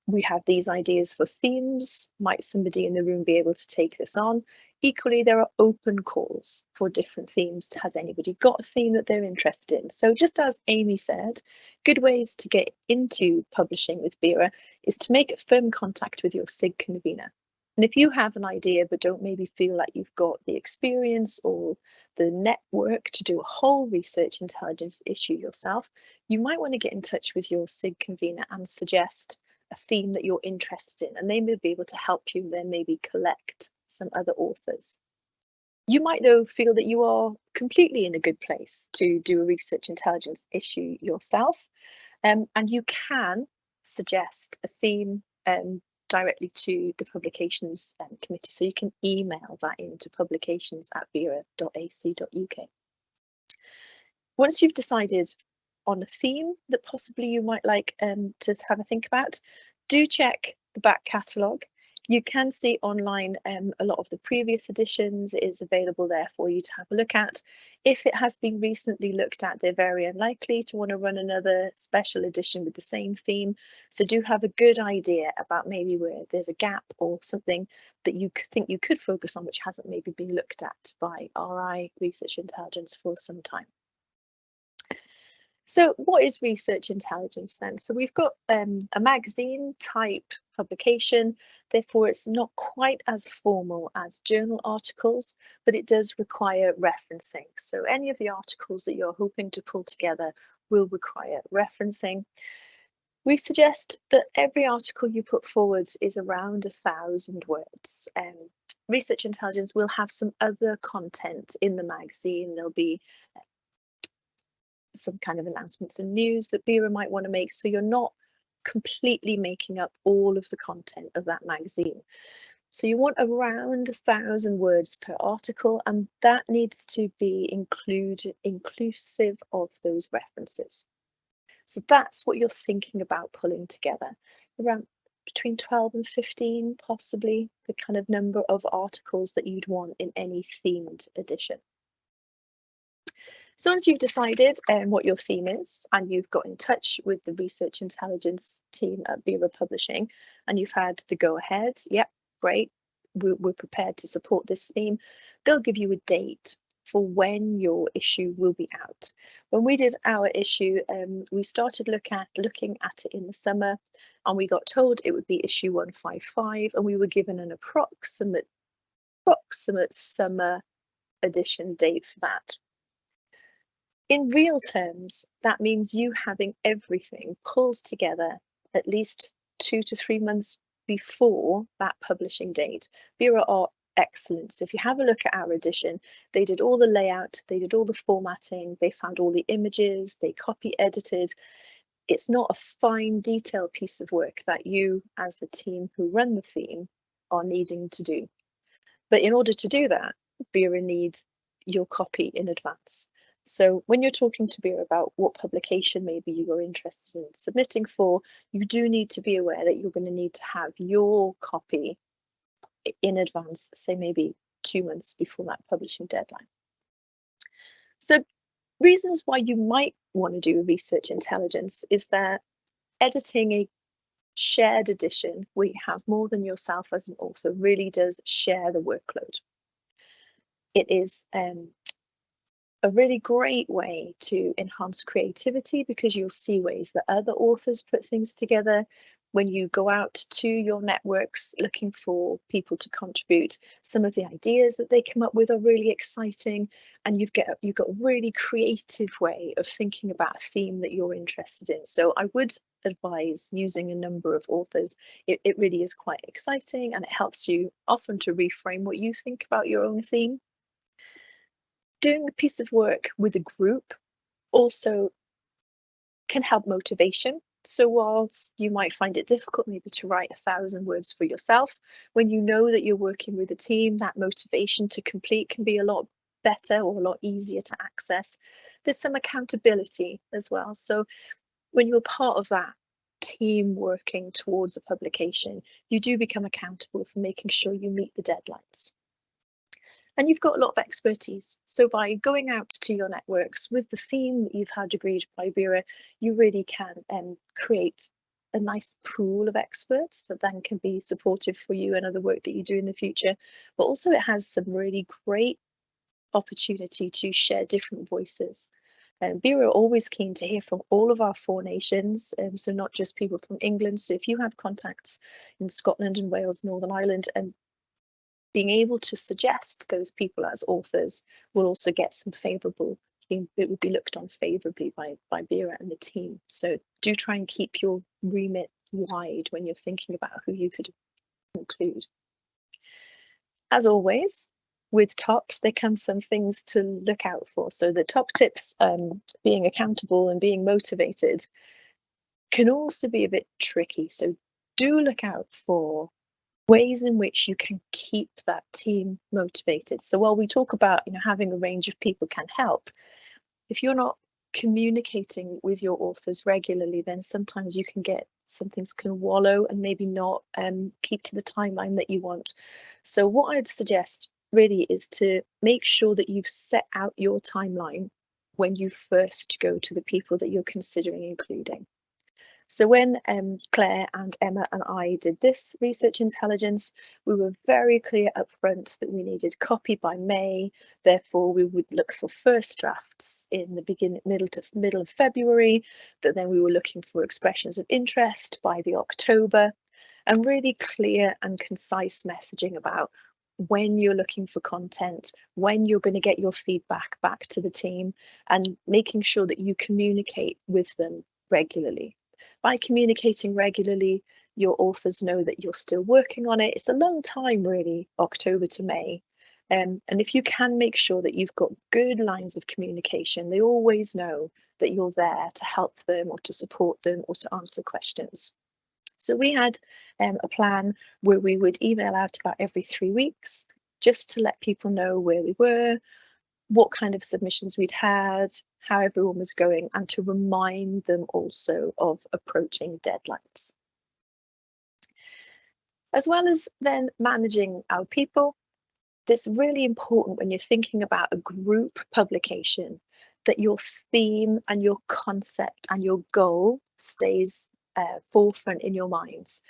we have these ideas for themes. Might somebody in the room be able to take this on? Equally, there are open calls for different themes. Has anybody got a theme that they're interested in? So just as Amy said, good ways to get into publishing with BERA is to make firm contact with your SIG convener. And if you have an idea but don't maybe feel like you've got the experience or the network to do a whole research intelligence issue yourself, you might want to get in touch with your SIG convener and suggest a theme that you're interested in, and they may be able to help you then maybe collect some other authors. You might though feel that you are completely in a good place to do a research intelligence issue yourself, and you can suggest a theme directly to the publications committee. So you can email that into publications@bera.ac.uk. Once you've decided on a theme that possibly you might like to have a think about, do check the back catalogue. You can see online a lot of the previous editions. It is available there for you to have a look at. If it has been recently looked at, they're very unlikely to want to run another special edition with the same theme. So do have a good idea about maybe where there's a gap or something that you think you could focus on, which hasn't maybe been looked at by RI Research Intelligence for some time. So what is research intelligence then? So we've got a magazine type publication, therefore it's not quite as formal as journal articles, but it does require referencing. So any of the articles that you're hoping to pull together will require referencing. We suggest that every article you put forward is around 1,000 words. Research Intelligence will have some other content in the magazine. There'll be some kind of announcements and news that BERA might want to make, so you're not completely making up all of the content of that magazine. So you want around 1,000 words per article, and that needs to be inclusive of those references. So that's what you're thinking about pulling together, around between 12 and 15, possibly the kind of number of articles that you'd want in any themed edition. So once you've decided what your theme is, and you've got in touch with the Research Intelligence team at BERA Publishing, and you've had the go ahead, yep, great, we're prepared to support this theme, they'll give you a date for when your issue will be out. When we did our issue, we started looking at it in the summer, and we got told it would be issue 155, and we were given an approximate summer edition date for that. In real terms, that means you having everything pulled together at least 2 to 3 months before that publishing date. BERA are excellent. So if you have a look at our edition, they did all the layout, they did all the formatting, they found all the images, they copy edited. It's not a fine detailed piece of work that you as the team who run the theme are needing to do. But in order to do that, BERA needs your copy in advance. So when you're talking to BERA about what publication maybe you are interested in submitting for, you do need to be aware that you're going to need to have your copy in advance, say maybe 2 months before that publishing deadline. So reasons why you might want to do research intelligence is that editing a shared edition where you have more than yourself as an author really does share the workload. It is a really great way to enhance creativity because you'll see ways that other authors put things together. When you go out to your networks looking for people to contribute, some of the ideas that they come up with are really exciting, and you've got a really creative way of thinking about a theme that you're interested in. So I would advise using a number of authors. It really is quite exciting, and it helps you often to reframe what you think about your own theme. Doing a piece of work with a group also can help motivation. So whilst you might find it difficult maybe to write 1,000 words for yourself, when you know that you're working with a team, that motivation to complete can be a lot better or a lot easier to access. There's some accountability as well. So when you're part of that team working towards a publication, you do become accountable for making sure you meet the deadlines. And you've got a lot of expertise. So by going out to your networks with the theme that you've had agreed by BERA, you really can create a nice pool of experts that then can be supportive for you and other work that you do in the future. But also it has some really great opportunity to share different voices. BERA are always keen to hear from all of our 4 nations, so not just people from England. So if you have contacts in Scotland and Wales, Northern Ireland, and being able to suggest those people as authors will also get some favourable, it will be looked on favourably by BERA and the team. So do try and keep your remit wide when you're thinking about who you could include. As always, with TOPS, there come some things to look out for. So the top tips, being accountable and being motivated, can also be a bit tricky. So do look out for ways in which you can keep that team motivated. So while we talk about having a range of people can help, if you're not communicating with your authors regularly, then sometimes you can get some things can wallow and maybe not keep to the timeline that you want. So what I'd suggest really is to make sure that you've set out your timeline when you first go to the people that you're considering including. So when Claire and Emma and I did this research intelligence, we were very clear up front that we needed copy by May. Therefore, we would look for first drafts in the middle of February, that then we were looking for expressions of interest by the October, and really clear and concise messaging about when you're looking for content, when you're going to get your feedback back to the team, and making sure that you communicate with them regularly. By communicating regularly, your authors know that you're still working on it. It's a long time, really, October to May. And if you can make sure that you've got good lines of communication, they always know that you're there to help them or to support them or to answer questions. So we had a plan where we would email out about every 3 weeks, just to let people know where we were, what kind of submissions we'd had, how everyone was going, and to remind them also of approaching deadlines. As well as then managing our people, it's really important when you're thinking about a group publication that your theme and your concept and your goal stays forefront in your minds.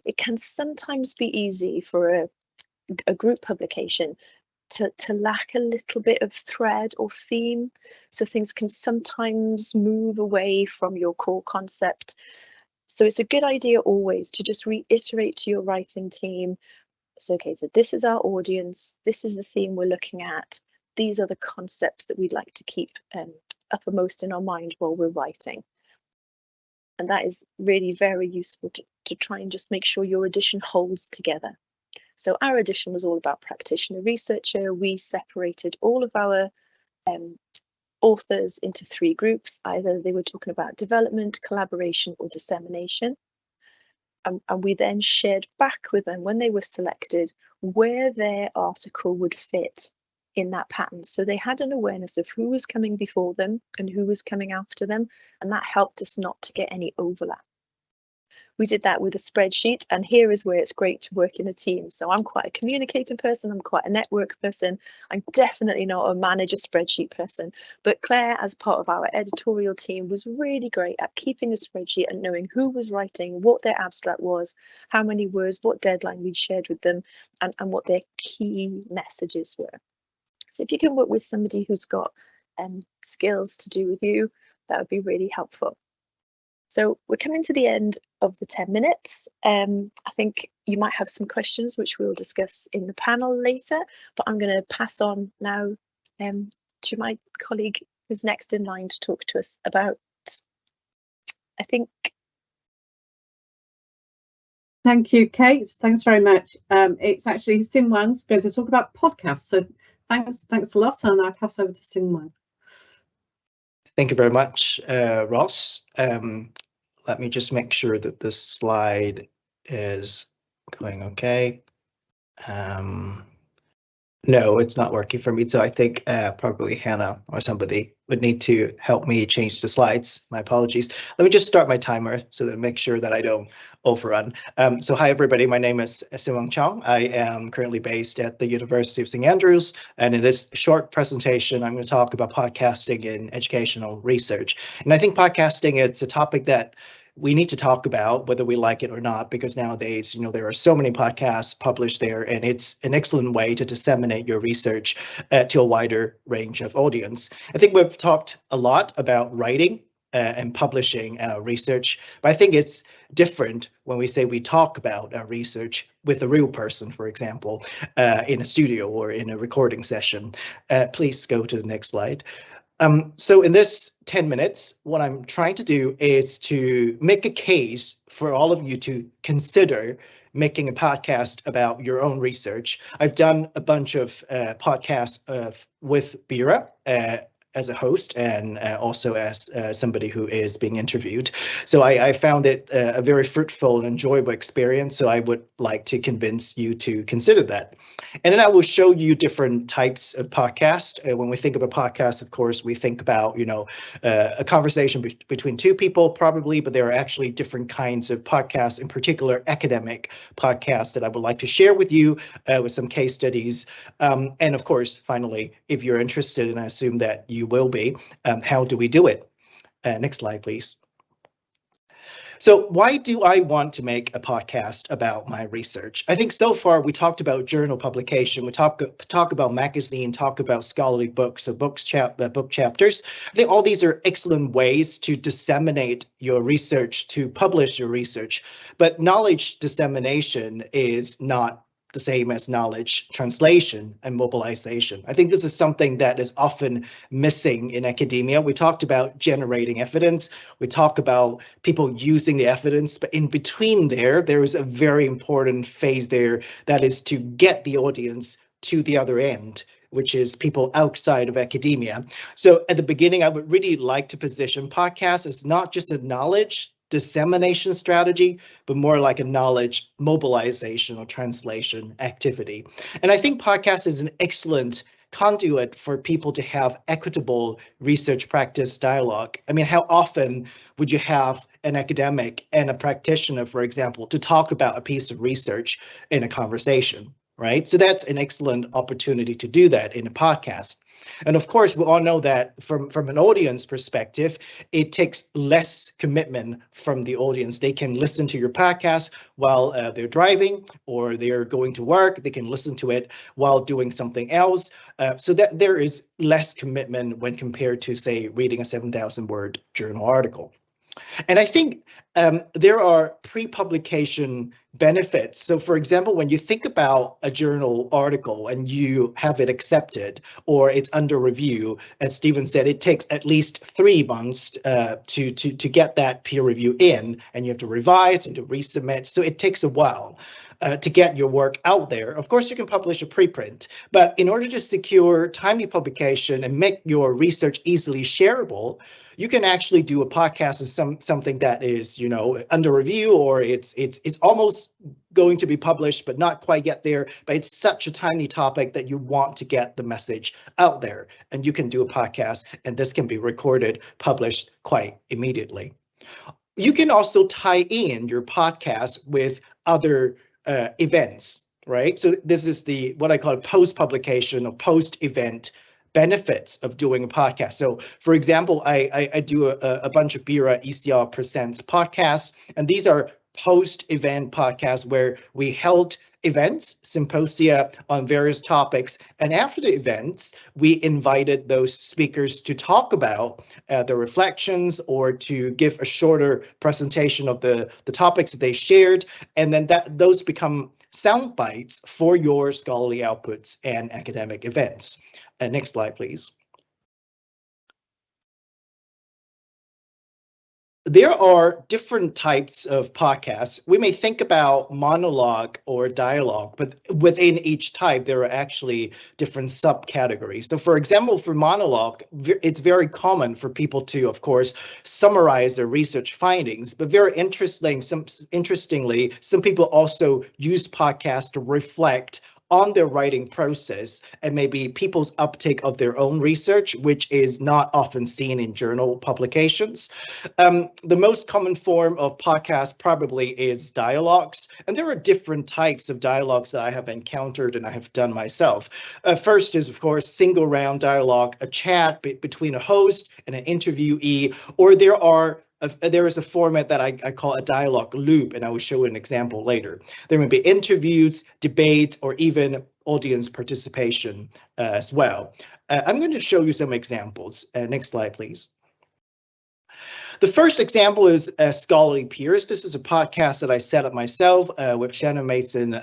It can sometimes be easy for a group publication to lack a little bit of thread or theme, so things can sometimes move away from your core concept. So it's a good idea always to just reiterate to your writing team, so okay, so this is our audience, this is the theme we're looking at, these are the concepts that we'd like to keep uppermost in our mind while we're writing. And that is really very useful to try and just make sure your edition holds together. So our edition was all about practitioner researcher. We separated all of our authors into 3 groups. Either they were talking about development, collaboration, or dissemination. And we then shared back with them when they were selected where their article would fit in that pattern. So they had an awareness of who was coming before them and who was coming after them, and that helped us not to get any overlap. We did that with a spreadsheet, and here is where it's great to work in a team. So I'm quite a communicator person, I'm quite a network person. I'm definitely not a manager spreadsheet person, but Claire, as part of our editorial team, was really great at keeping a spreadsheet and knowing who was writing, what their abstract was, how many words, what deadline we'd shared with them, and what their key messages were. So if you can work with somebody who's got skills to do with you, that would be really helpful. So we're coming to the end of the 10 minutes. I think you might have some questions which we'll discuss in the panel later, but I'm going to pass on now to my colleague who's next in line to talk to us about, I think. Thank you, Kate. Thanks very much. It's actually Sinwan's going to talk about podcasts. So thanks a lot, and I'll pass over to Sinwan. Thank you very much, Ross. Let me just make sure that this slide is going okay. No, it's not working for me, so I think probably Hannah or somebody would need to help me change the slides. My apologies. Let me just start my timer so that I make sure that I don't overrun. So hi everybody, my name is Sinwan Chong. I am currently based at the University of St. Andrews, and in this short presentation I'm going to talk about podcasting in educational research. And I think podcasting, it's a topic that we need to talk about whether we like it or not, because nowadays, you know, there are so many podcasts published there, and it's an excellent way to disseminate your research to a wider range of audience. I think we've talked a lot about writing and publishing research, but I think it's different when we say we talk about our research with a real person, for example, in a studio or in a recording session. Please go to the next slide. So in this 10 minutes, what I'm trying to do is to make a case for all of you to consider making a podcast about your own research. I've done a bunch of podcasts with Bira as a host and also as somebody who is being interviewed. So I found it a very fruitful and enjoyable experience. So I would like to convince you to consider that. And then I will show you different types of podcasts. When we think about podcasts, of course, we think about, you know, a conversation between 2 people probably, but there are actually different kinds of podcasts, in particular academic podcasts that I would like to share with you with some case studies. And of course, finally, if you're interested, and I assume that you will be, how do we do it? Next slide, please. So why do I want to make a podcast about my research? I think so far we talked about journal publication, we talk about magazine, talk about scholarly books, so book chapters. I think all these are excellent ways to disseminate your research, to publish your research, but knowledge dissemination is not the same as knowledge translation and mobilization. I think this is something that is often missing in academia. We talked about generating evidence, we talk about people using the evidence, but in between there is a very important phase there, that is to get the audience to the other end, which is people outside of academia. So at the beginning, I would really like to position podcasts as not just a knowledge dissemination strategy, but more like a knowledge mobilization or translation activity. And I think podcast is an excellent conduit for people to have equitable research practice dialogue. I mean, how often would you have an academic and a practitioner, for example, to talk about a piece of research in a conversation, right? So that's an excellent opportunity to do that in a podcast. And of course, we all know that from an audience perspective, it takes less commitment from the audience. They can listen to your podcast while they're driving or they're going to work. They can listen to it while doing something else. So that there is less commitment when compared to, say, reading a 7,000 word journal article. And I think there are pre-publication benefits. So for example, when you think about a journal article and you have it accepted or it's under review, as Stephen said, it takes at least 3 months to get that peer review in, and you have to revise and to resubmit. So it takes a while to get your work out there. Of course, you can publish a preprint, but in order to secure timely publication and make your research easily shareable, you can actually do a podcast of something that is, under review, or it's almost going to be published, but not quite yet there. But it's such a timely topic that you want to get the message out there, and you can do a podcast, and this can be recorded, published quite immediately. You can also tie in your podcast with other events, right? So this is what I call post-publication or post-event benefits of doing a podcast. So for example, I do a bunch of BIRA ECR Presents podcasts, and these are post-event podcasts where we held events, symposia on various topics, and after the events, we invited those speakers to talk about the reflections or to give a shorter presentation of the topics that they shared, and then those become sound bites for your scholarly outputs and academic events. Next slide, please. There are different types of podcasts. We may think about monologue or dialogue, but within each type, there are actually different subcategories. So for example, for monologue, it's very common for people to, of course, summarize their research findings, but very interestingly, some people also use podcasts to reflect on their writing process and maybe people's uptake of their own research, which is not often seen in journal publications. The most common form of podcast probably is dialogues, and there are different types of dialogues that I have encountered and I have done myself. First is, of course, single round dialogue, a chat between a host and an interviewee, or there is a format that I call a dialogue loop, and I will show an example later. There may be interviews, debates, or even audience participation as well. I'm going to show you some examples. Next slide, please. The first example is Scholarly Peers. This is a podcast that I set up myself with Shannon Mason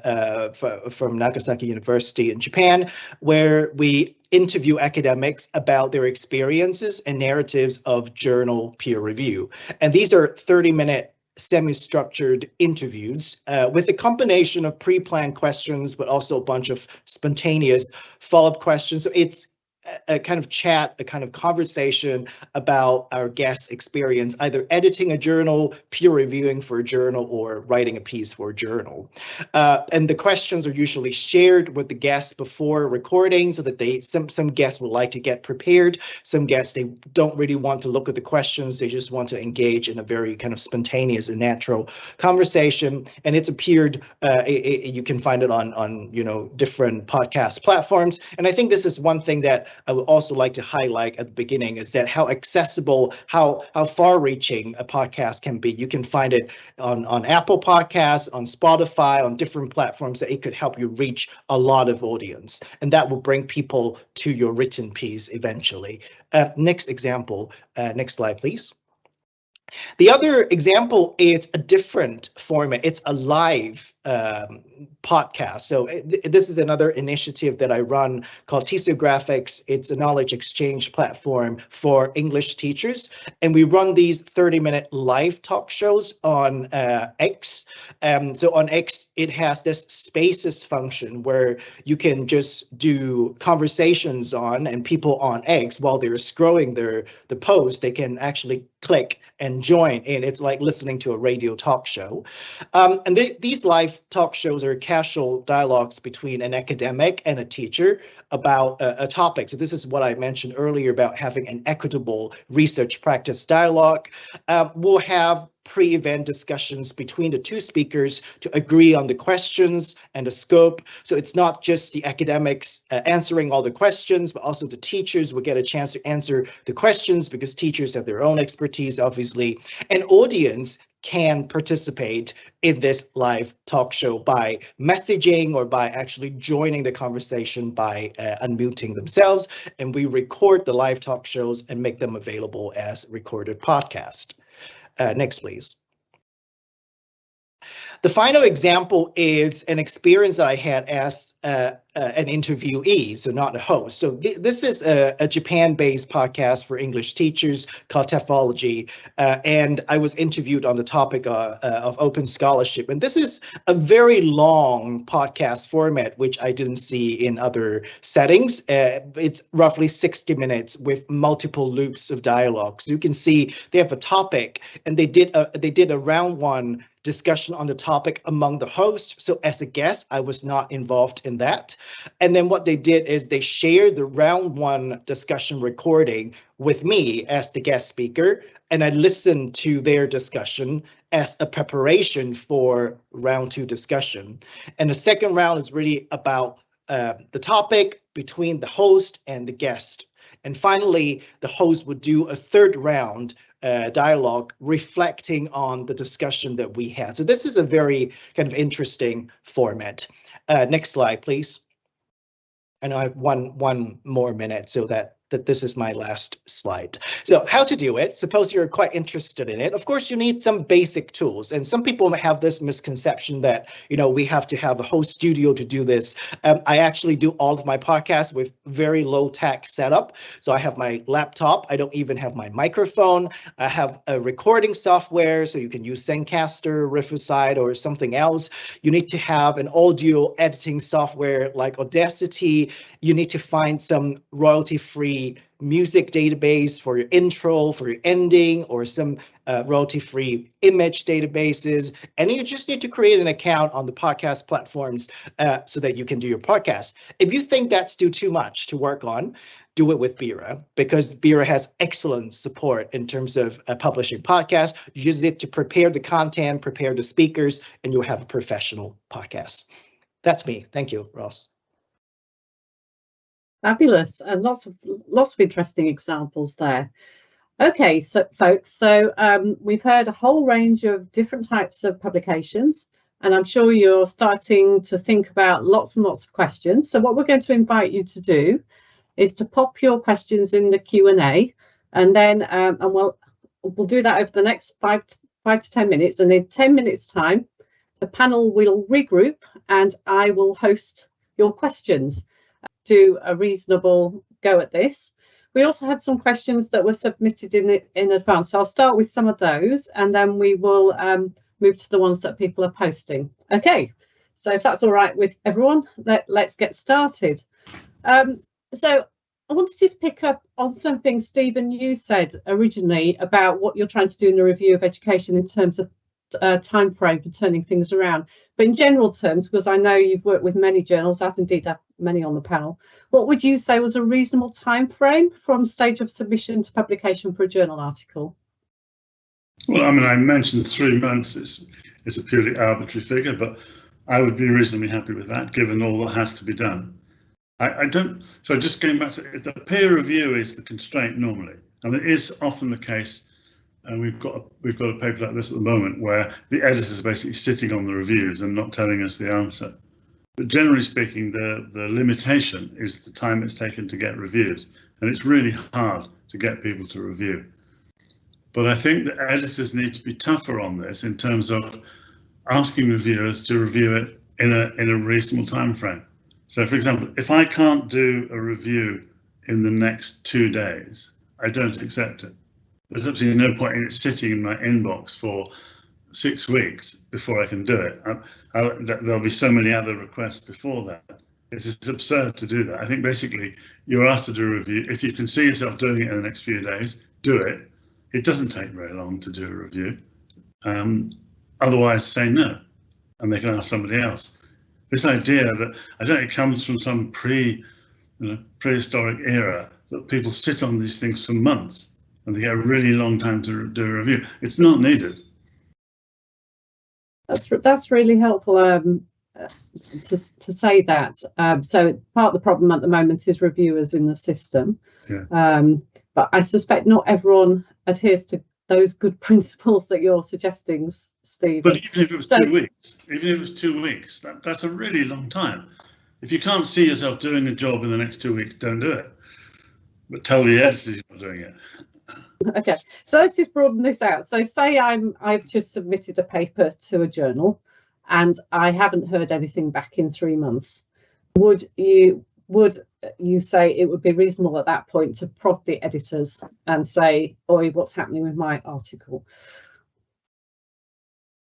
from Nagasaki University in Japan, where we interview academics about their experiences and narratives of journal peer review. And these are 30-minute semi-structured interviews with a combination of pre-planned questions, but also a bunch of spontaneous follow-up questions. So it's a kind of chat, a kind of conversation about our guest's experience, either editing a journal, peer reviewing for a journal, or writing a piece for a journal. And the questions are usually shared with the guests before recording, so that some guests would like to get prepared. Some guests, they don't really want to look at the questions. They just want to engage in a very kind of spontaneous and natural conversation. And it's appeared, you can find it on different podcast platforms. And I think this is one thing that I would also like to highlight at the beginning, is that how accessible, how far-reaching a podcast can be. You can find it on Apple Podcasts, on Spotify, on different platforms, that it could help you reach a lot of audience, and that will bring people to your written piece eventually. Next example, next slide, please. The other example is a different format. It's a live podcast. So this is another initiative that I run called Tesiographics. It's a knowledge exchange platform for English teachers. And we run these 30-minute live talk shows on X. So on X, it has this spaces function where you can just do conversations on, and people on X, while they're scrolling the post, they can actually click and join in. It's like listening to a radio talk show. And these live talk shows are casual dialogues between an academic and a teacher about a topic. So this is what I mentioned earlier about having an equitable research practice dialogue. We'll have pre-event discussions between the two speakers to agree on the questions and the scope. So it's not just the academics answering all the questions, but also the teachers will get a chance to answer the questions, because teachers have their own expertise, obviously. And audience can participate in this live talk show by messaging or by actually joining the conversation by unmuting themselves. And we record the live talk shows and make them available as recorded podcast. Next, please. The final example is an experience that I had as an interviewee, so not a host. So this is a Japan-based podcast for English teachers called TEFology, and I was interviewed on the topic of open scholarship. And this is a very long podcast format, which I didn't see in other settings. It's roughly 60 minutes with multiple loops of dialogue. So you can see they have a topic, and they did a round one discussion on the topic among the hosts. So as a guest, I was not involved in that. And then what they did is they shared the round one discussion recording with me as the guest speaker, and I listened to their discussion as a preparation for round two discussion. And the second round is really about the topic between the host and the guest. And finally, the host would do a third round dialogue reflecting on the discussion that we had. So this is a very kind of interesting format. Next slide, please. And I have one more minute so that this is my last slide. So how to do it? Suppose you're quite interested in it. Of course, you need some basic tools. And some people have this misconception that, you know, we have to have a whole studio to do this. I actually do all of my podcasts with very low tech setup. So I have my laptop. I don't even have my microphone. I have a recording software, so you can use Zencaster, Riverside, or something else. You need to have an audio editing software like Audacity. You need to find some royalty-free music database for your intro, for your ending, or some royalty-free image databases. And you just need to create an account on the podcast platforms so that you can do your podcast. If you think that's still too much to work on, do it with Bira, because Bira has excellent support in terms of publishing podcasts. Use it to prepare the content, prepare the speakers, and you'll have a professional podcast. That's me. Thank you, Ross. Fabulous, and lots of interesting examples there. Okay, so folks, we've heard a whole range of different types of publications, and I'm sure you're starting to think about lots and lots of questions. So what we're going to invite you to do is to pop your questions in the Q&A, and then and we'll do that over the next 5 to 10 minutes, and in 10 minutes time the panel will regroup and I will host your questions. Do a reasonable go at this. We also had some questions that were submitted in advance, so I'll start with some of those and then we will move to the ones that people are posting. Okay, so if that's all right with everyone, let's get started. So I wanted to just pick up on something, Stephen, you said originally about what you're trying to do in the review of education in terms of time frame for turning things around, but in general terms, because I know you've worked with many journals, as indeed have many on the panel, what would you say was a reasonable time frame from stage of submission to publication for a journal article? Well, I mean, I mentioned 3 months. It's a purely arbitrary figure, but I would be reasonably happy with that, given all that has to be done. I don't. So just going back to the peer review is the constraint normally, and it is often the case. And we've got a paper like this at the moment where the editor is basically sitting on the reviews and not telling us the answer. But generally speaking, the limitation is the time it's taken to get reviews, and it's really hard to get people to review. But I think that editors need to be tougher on this in terms of asking reviewers to review it in a reasonable time frame. So, for example, if I can't do a review in the next 2 days, I don't accept it. There's absolutely no point in it sitting in my inbox for 6 weeks before I can do it. There'll be so many other requests before that. It's absurd to do that. I think basically you're asked to do a review. If you can see yourself doing it in the next few days, do it. It doesn't take very long to do a review. Otherwise, say no, and they can ask somebody else. This idea that, I don't know, it comes from some prehistoric era that people sit on these things for months and they get a really long time to do a review. It's not needed. That's really helpful to say that. So part of the problem at the moment is reviewers in the system. Yeah. But I suspect not everyone adheres to those good principles that you're suggesting, Steve. But even if it was 2 weeks, that's a really long time. If you can't see yourself doing a job in the next 2 weeks, don't do it. But tell the editors you're not doing it. Okay, so let's just broaden this out. So say I've just submitted a paper to a journal and I haven't heard anything back in 3 months. Would you say it would be reasonable at that point to prod the editors and say, "Oi, what's happening with my article?"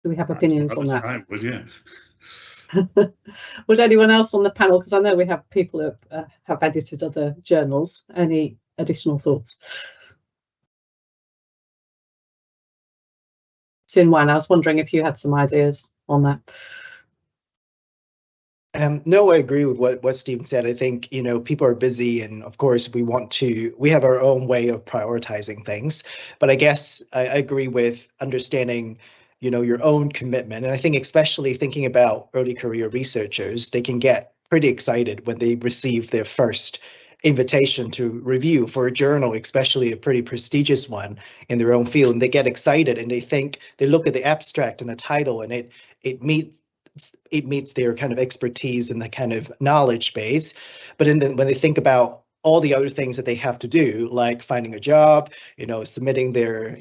Do we have opinions on that? I would, yeah. Would anyone else on the panel, because I know we have people who have edited other journals, any additional thoughts? Xin-Wan, I was wondering if you had some ideas on that. No, I agree with what Stephen said. I think, people are busy, and of course we have our own way of prioritizing things. But I guess I agree with understanding, your own commitment. And I think especially thinking about early career researchers, they can get pretty excited when they receive their first invitation to review for a journal, especially a pretty prestigious one in their own field. And they get excited and they look at the abstract and the title, and it meets their kind of expertise and the kind of knowledge base. But when they think about all the other things that they have to do, like finding a job, submitting their,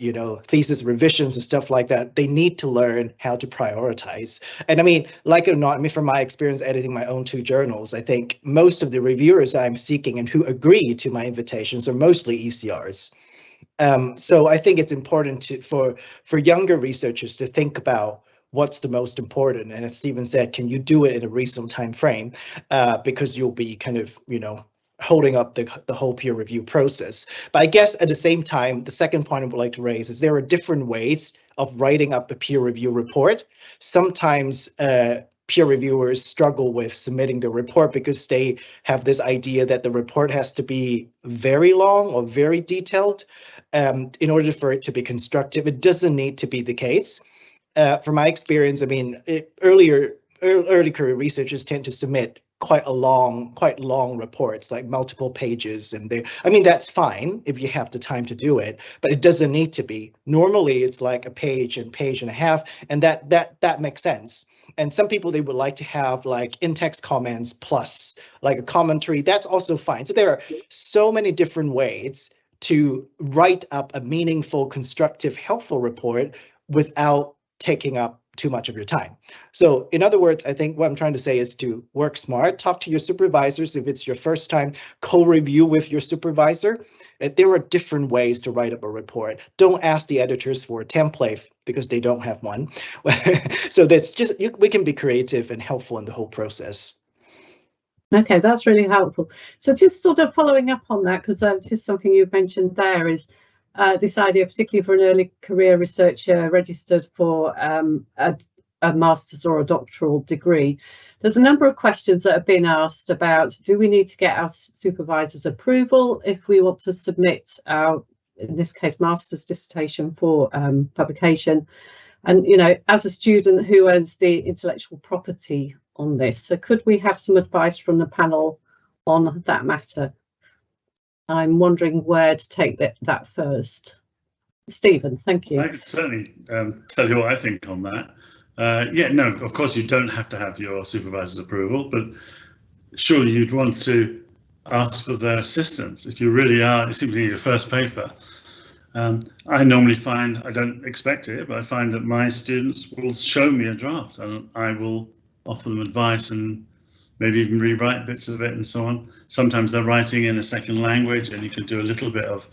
thesis revisions and stuff like that, they need to learn how to prioritize. And I mean, like it or not, from my experience editing my own 2 journals, I think most of the reviewers I'm seeking and who agree to my invitations are mostly ECRs. So I think it's important for younger researchers to think about what's the most important. And as Stephen said, can you do it in a reasonable time frame? Because you'll be kind of, holding up the whole peer review process. But I guess at the same time, the second point I would like to raise is there are different ways of writing up a peer review report. Sometimes peer reviewers struggle with submitting the report because they have this idea that the report has to be very long or very detailed in order for it to be constructive. It doesn't need to be the case. From my experience, I mean, early career researchers tend to submit quite long reports, like multiple pages, and that's fine if you have the time to do it, but it doesn't need to be. Normally, it's like a page and a half, and that makes sense. And some people, they would like to have like in-text comments plus like a commentary. That's also fine. So there are so many different ways to write up a meaningful, constructive, helpful report without taking up too much of your time. So in other words, I think what I'm trying to say is to work smart, talk to your supervisors. If it's your first time, co-review with your supervisor. There are different ways to write up a report. Don't ask the editors for a template because they don't have one. So that's just, we can be creative and helpful in the whole process. Okay, that's really helpful. So just sort of following up on that, because just something you mentioned there is this idea, particularly for an early career researcher registered for a master's or a doctoral degree. There's a number of questions that have been asked about, do we need to get our supervisor's approval if we want to submit our, in this case, master's dissertation for publication? And, as a student, who owns the intellectual property on this? So could we have some advice from the panel on that matter? I'm wondering where to take that first. Stephen, thank you. I can certainly tell you what I think on that. No, of course you don't have to have your supervisor's approval, but surely you'd want to ask for their assistance if you really are simply need your first paper. I normally find, I don't expect it, but I find that my students will show me a draft and I will offer them advice and maybe even rewrite bits of it and so on. Sometimes they're writing in a second language and you can do a little bit of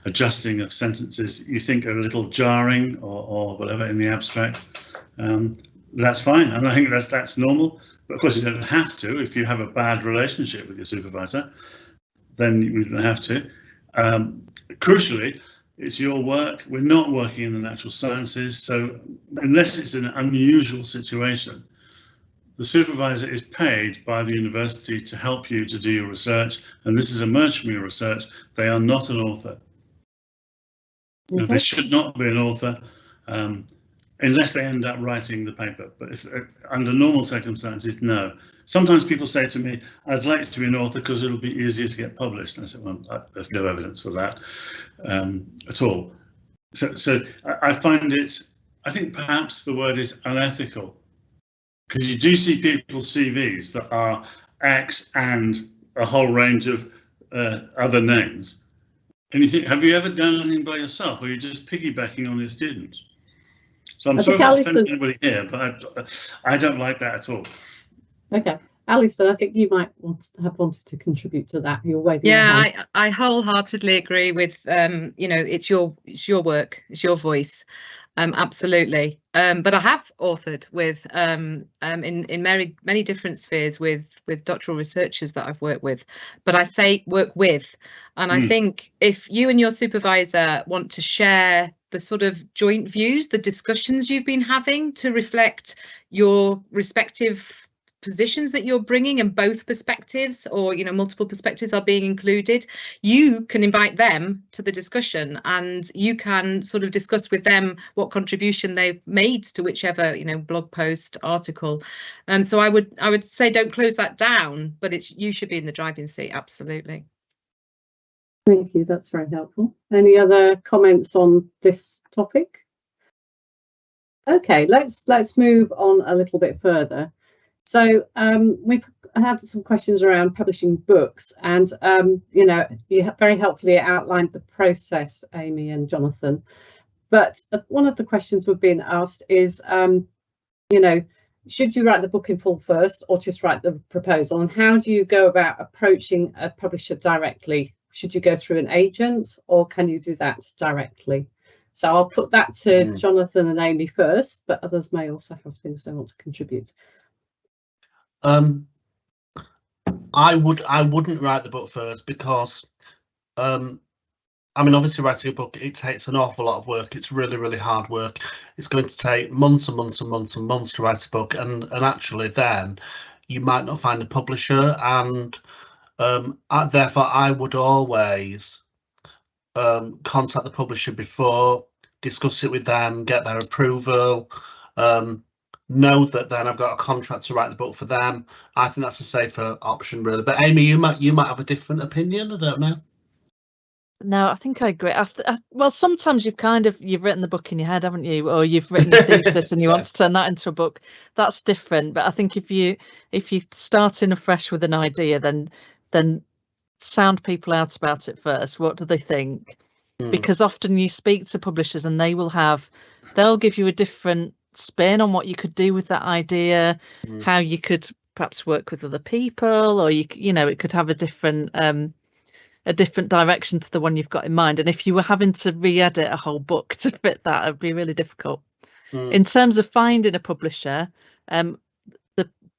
adjusting of sentences you think are a little jarring or whatever in the abstract. That's fine, and I think that's normal. But of course you don't have to. If you have a bad relationship with your supervisor, then you don't have to. Crucially, it's your work. We're not working in the natural sciences, so unless it's an unusual situation, the supervisor is paid by the university to help you to do your research, and this is emerged from your research. They are not an author. Mm-hmm. They should not be an author unless they end up writing the paper. But if, under normal circumstances, no. Sometimes people say to me, I'd like to be an author because it'll be easier to get published. And I said, well, there's no evidence for that at all. So I find it, I think perhaps the word is unethical, because you do see people's CVs that are X and a whole range of other names. And you think, have you ever done anything by yourself, or are you just piggybacking on your students? So I'm sorry if I offended anybody here, but I don't like that at all. Okay. Alison, I think you might have wanted to contribute to that. You're waving your hand. I wholeheartedly agree with you know, it's your work, it's your voice. Absolutely. But I have authored with in many different spheres with doctoral researchers that I've worked with. But I say work with, and I think if you and your supervisor want to share the sort of joint views, the discussions you've been having to reflect your respective positions that you're bringing, and both perspectives, or you know, multiple perspectives are being included, you can invite them to the discussion, and you can sort of discuss with them what contribution they've made to whichever, you know, blog post, article. And so I would say don't close that down, but you should be in the driving seat. Absolutely. Thank you, that's very helpful. Any other comments on this topic? Okay, let's move on a little bit further. So we've had some questions around publishing books, and you know, you have very helpfully outlined the process, Amy and Jonathan. But one of the questions we've been asked is, you know, should you write the book in full first, or just write the proposal? And how do you go about approaching a publisher directly? Should you go through an agent, or can you do that directly? So I'll put that to Jonathan and Amy first, but others may also have things they want to contribute. I wouldn't write the book first, because I mean, obviously writing a book, it takes an awful lot of work. It's really hard work. It's going to take months and months and months and months to write a book, and actually then you might not find a publisher, and therefore I would always contact the publisher before, discuss it with them, get their approval, know that then I've got a contract to write the book for them. I think that's a safer option, really. But Amy, you might have a different opinion. I don't know. No, I think I agree. Well, sometimes you've written the book in your head, haven't you? Or you've written your thesis and you want to turn that into a book. That's different. But I think if you starting afresh with an idea, then sound people out about it first. What do they think? Because often you speak to publishers and they'll give you a different spin on what you could do with that idea, how you could perhaps work with other people, or you know, it could have a different direction to the one you've got in mind. And if you were having to re-edit a whole book to fit that, it'd be really difficult. In terms of finding a publisher,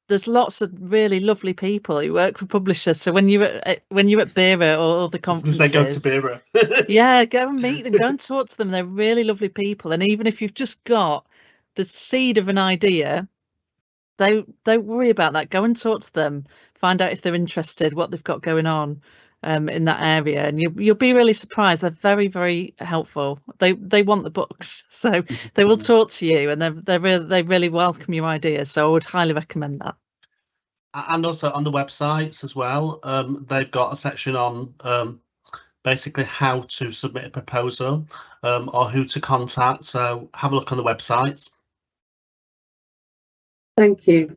there's lots of really lovely people who work for publishers. So when you're at BERA or the conferences, they go to BERA. Yeah, go and meet them, go and talk to them. They're really lovely people. And even if you've just got the seed of an idea, don't worry about that. Go and talk to them, find out if they're interested, what they've got going on in that area, and you'll be really surprised. They're very helpful. They want the books, so they will talk to you, and they really welcome your ideas. So I would highly recommend that. And also on the websites as well, they've got a section on basically how to submit a proposal, or who to contact. So have a look on the websites. Thank you.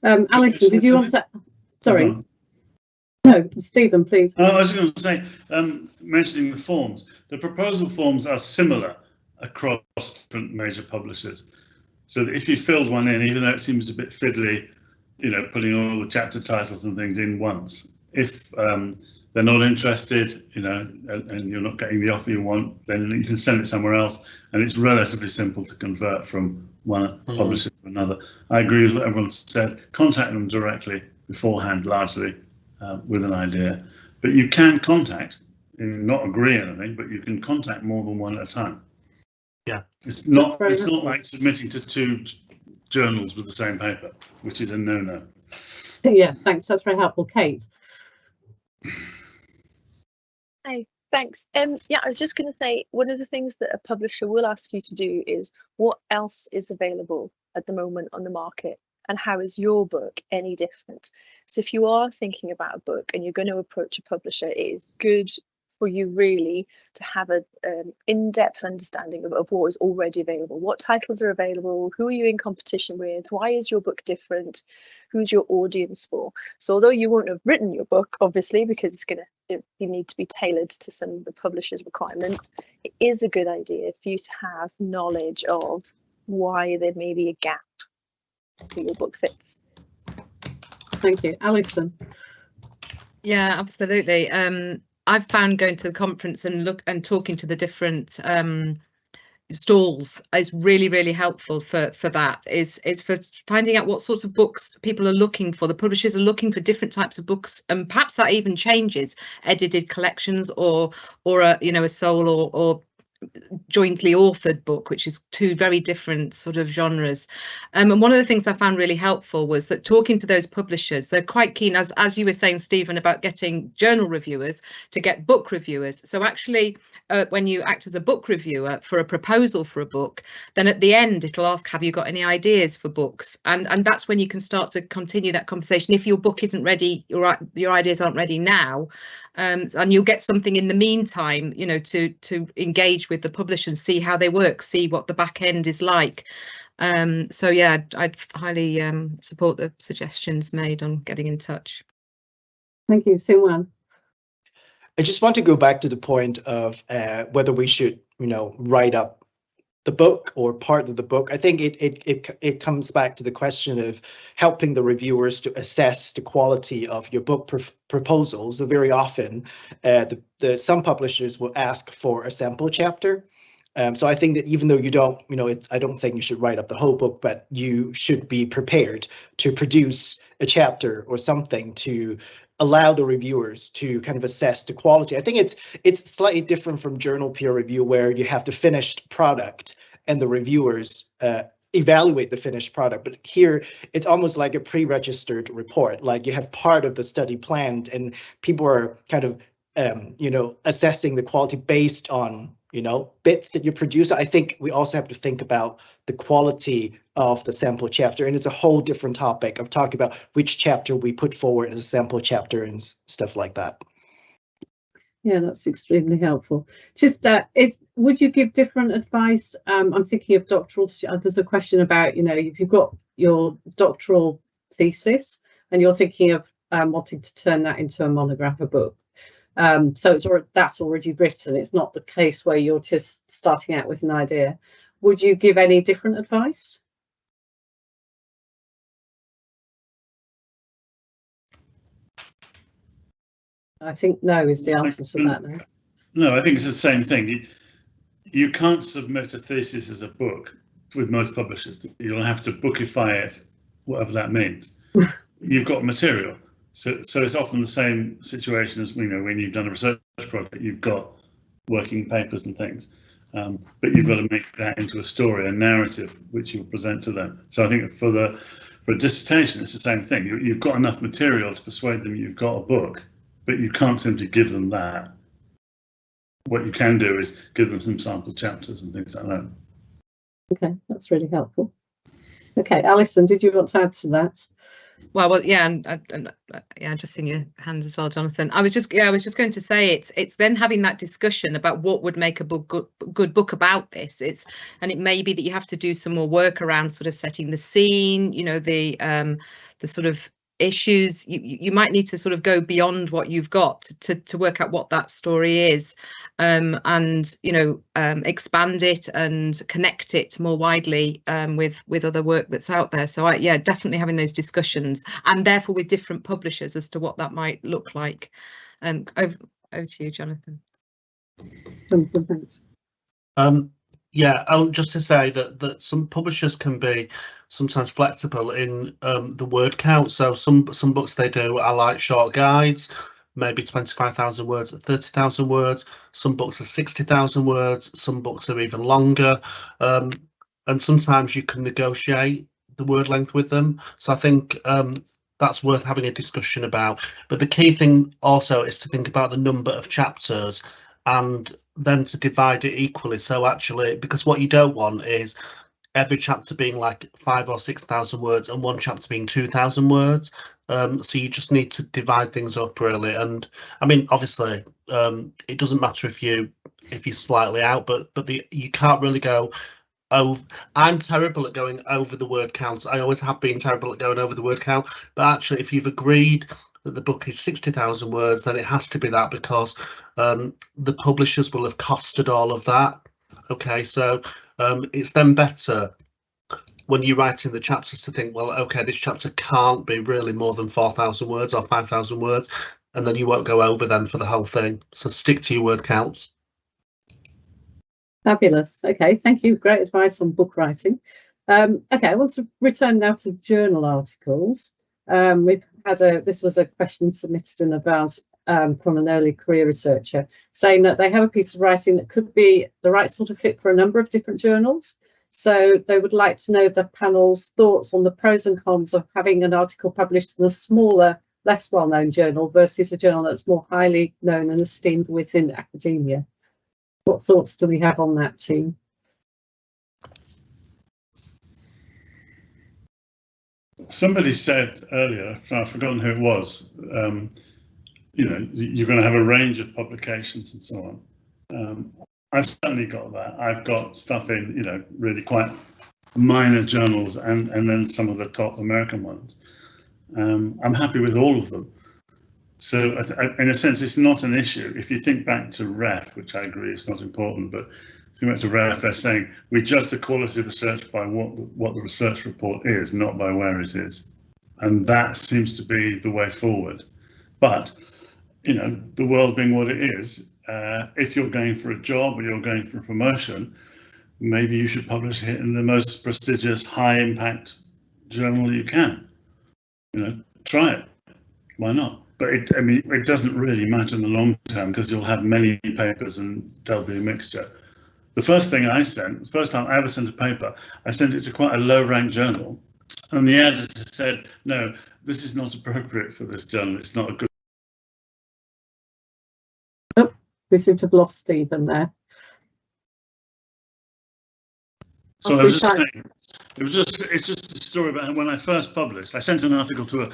Alison, did you want to? Sorry. No, Stephen, please. I was going to say, mentioning the forms, the proposal forms are similar across different major publishers. So that if you filled one in, even though it seems a bit fiddly, you know, putting all the chapter titles and things in once, if they're not interested, you know, and you're not getting the offer you want, then you can send it somewhere else, and it's relatively simple to convert from one publisher to another. I agree with what everyone said. Contact them directly beforehand, largely, with an idea. But you can contact, not agree anything, but you can contact more than one at a time. Yeah, it's not like submitting to 2 journals with the same paper, which is a no-no. Yeah, thanks. That's very helpful, Kate. Hi, thanks. Yeah, I was just going to say, one of the things that a publisher will ask you to do is what else is available at the moment on the market, and how is your book any different? So if you are thinking about a book and you're going to approach a publisher, it is good for you really to have an in-depth understanding of what is already available. What titles are available? Who are you in competition with? Why is your book different? Who's your audience for? So although you won't have written your book, obviously, because you need to be tailored to some of the publisher's requirements, it is a good idea for you to have knowledge of why there may be a gap for your book fits. Thank you. Alison? Yeah, absolutely. I've found going to the conference and talking to the different stalls is really helpful for that, is for finding out what sorts of books people are looking for. The publishers are looking for different types of books, and perhaps that even changes, edited collections or a sole or jointly authored book, which is two very different sort of genres. And one of the things I found really helpful was that talking to those publishers, they're quite keen, as you were saying, Stephen, about getting journal reviewers to get book reviewers. So actually, when you act as a book reviewer for a proposal for a book, then at the end it'll ask, have you got any ideas for books? And that's when you can start to continue that conversation. If your book isn't ready, your ideas aren't ready now, and you'll get something in the meantime, to engage with the publisher and see how they work, see what the back end is like. So yeah, I'd highly support the suggestions made on getting in touch. Thank you. Sin-Wan? I just want to go back to the point of whether we should, write up the book or part of the book. I think it comes back to the question of helping the reviewers to assess the quality of your book proposals. So very often, some publishers will ask for a sample chapter. So I think that even though you don't, I don't think you should write up the whole book, but you should be prepared to produce a chapter or something to allow the reviewers to kind of assess the quality. I think it's slightly different from journal peer review, where you have the finished product and the reviewers evaluate the finished product. But here it's almost like a pre-registered report, like you have part of the study planned and people are kind of assessing the quality based on bits that you produce. I think we also have to think about the quality of the sample chapter, and it's a whole different topic of talking about which chapter we put forward as a sample chapter and stuff like that. Yeah, that's extremely helpful. Just would you give different advice? I'm thinking of doctorals. There's a question about, if you've got your doctoral thesis and you're thinking of wanting to turn that into a monograph, a book. So that's already written. It's not the case where you're just starting out with an idea. Would you give any different advice? I think no is the answer to that now. No, I think it's the same thing. You can't submit a thesis as a book with most publishers. You'll have to bookify it, whatever that means. You've got material. So it's often the same situation as when you've done a research project, you've got working papers and things, but you've got to make that into a story, a narrative, which you'll present to them. So I think for a dissertation, it's the same thing. You've got enough material to persuade them you've got a book, but you can't simply give them that. What you can do is give them some sample chapters and things like that. Okay, that's really helpful. Okay, Alison, did you want to add to that? Well, yeah, and yeah, just seeing your hands as well, Jonathan. I was just going to say it's then having that discussion about what would make a good book about this. And it may be that you have to do some more work around sort of setting the scene, the sort of issues. You might need to sort of go beyond what you've got to work out what that story is, and expand it and connect it more widely with other work that's out there. So yeah, definitely having those discussions, and therefore with different publishers as to what that might look like. Over to you, Jonathan. Thanks. Yeah, just to say that some publishers can be sometimes flexible in the word count. So some books they do are like short guides, maybe 25,000 words, 30,000 words. Some books are 60,000 words. Some books are even longer. And sometimes you can negotiate the word length with them. So I think that's worth having a discussion about. But the key thing also is to think about the number of chapters and then to divide it equally. So actually, because what you don't want is every chapter being like 5,000 or 6,000 words and one chapter being 2,000 words. So you just need to divide things up really. And I mean, obviously, it doesn't matter if you're slightly out, but you can't really go over. I'm terrible at going over the word counts. I always have been terrible at going over the word count. But actually, if you've agreed that the book is 60,000 words, then it has to be that, because the publishers will have costed all of that. Okay, so it's then better when you're writing the chapters to think, well, okay, this chapter can't be really more than 4,000 words or 5,000 words, and then you won't go over them for the whole thing. So stick to your word counts. Fabulous. Okay, thank you. Great advice on book writing. Okay, I want to return now to journal articles. We've had this was a question submitted in advance from an early career researcher saying that they have a piece of writing that could be the right sort of fit for a number of different journals. So they would like to know the panel's thoughts on the pros and cons of having an article published in a smaller, less well-known journal versus a journal that's more highly known and esteemed within academia. What thoughts do we have on that, team? Somebody said earlier, I've forgotten who it was, you know, you're going to have a range of publications and so on. I've certainly got that. I've got stuff in, you know, really quite minor journals and then some of the top American ones. I'm happy with all of them. So in a sense, it's not an issue. If you think back to REF, which I agree is not important, but think back to REF, they're saying we judge the quality of research by what the research report is, not by where it is. And that seems to be the way forward. But, you know, the world being what it is, if you're going for a job or you're going for a promotion, maybe you should publish it in the most prestigious, high impact journal you can. You know, try it. Why not? But I mean, it doesn't really matter in the long term because you'll have many papers and there'll be a mixture. The first thing I sent, the first time I ever sent a paper, I sent it to quite a low-ranked journal, and the editor said, "No, this is not appropriate for this journal. It's not a good." Oh, we seem to have lost Stephen there. So I was just saying, it's just a story about when I first published. I sent an article to a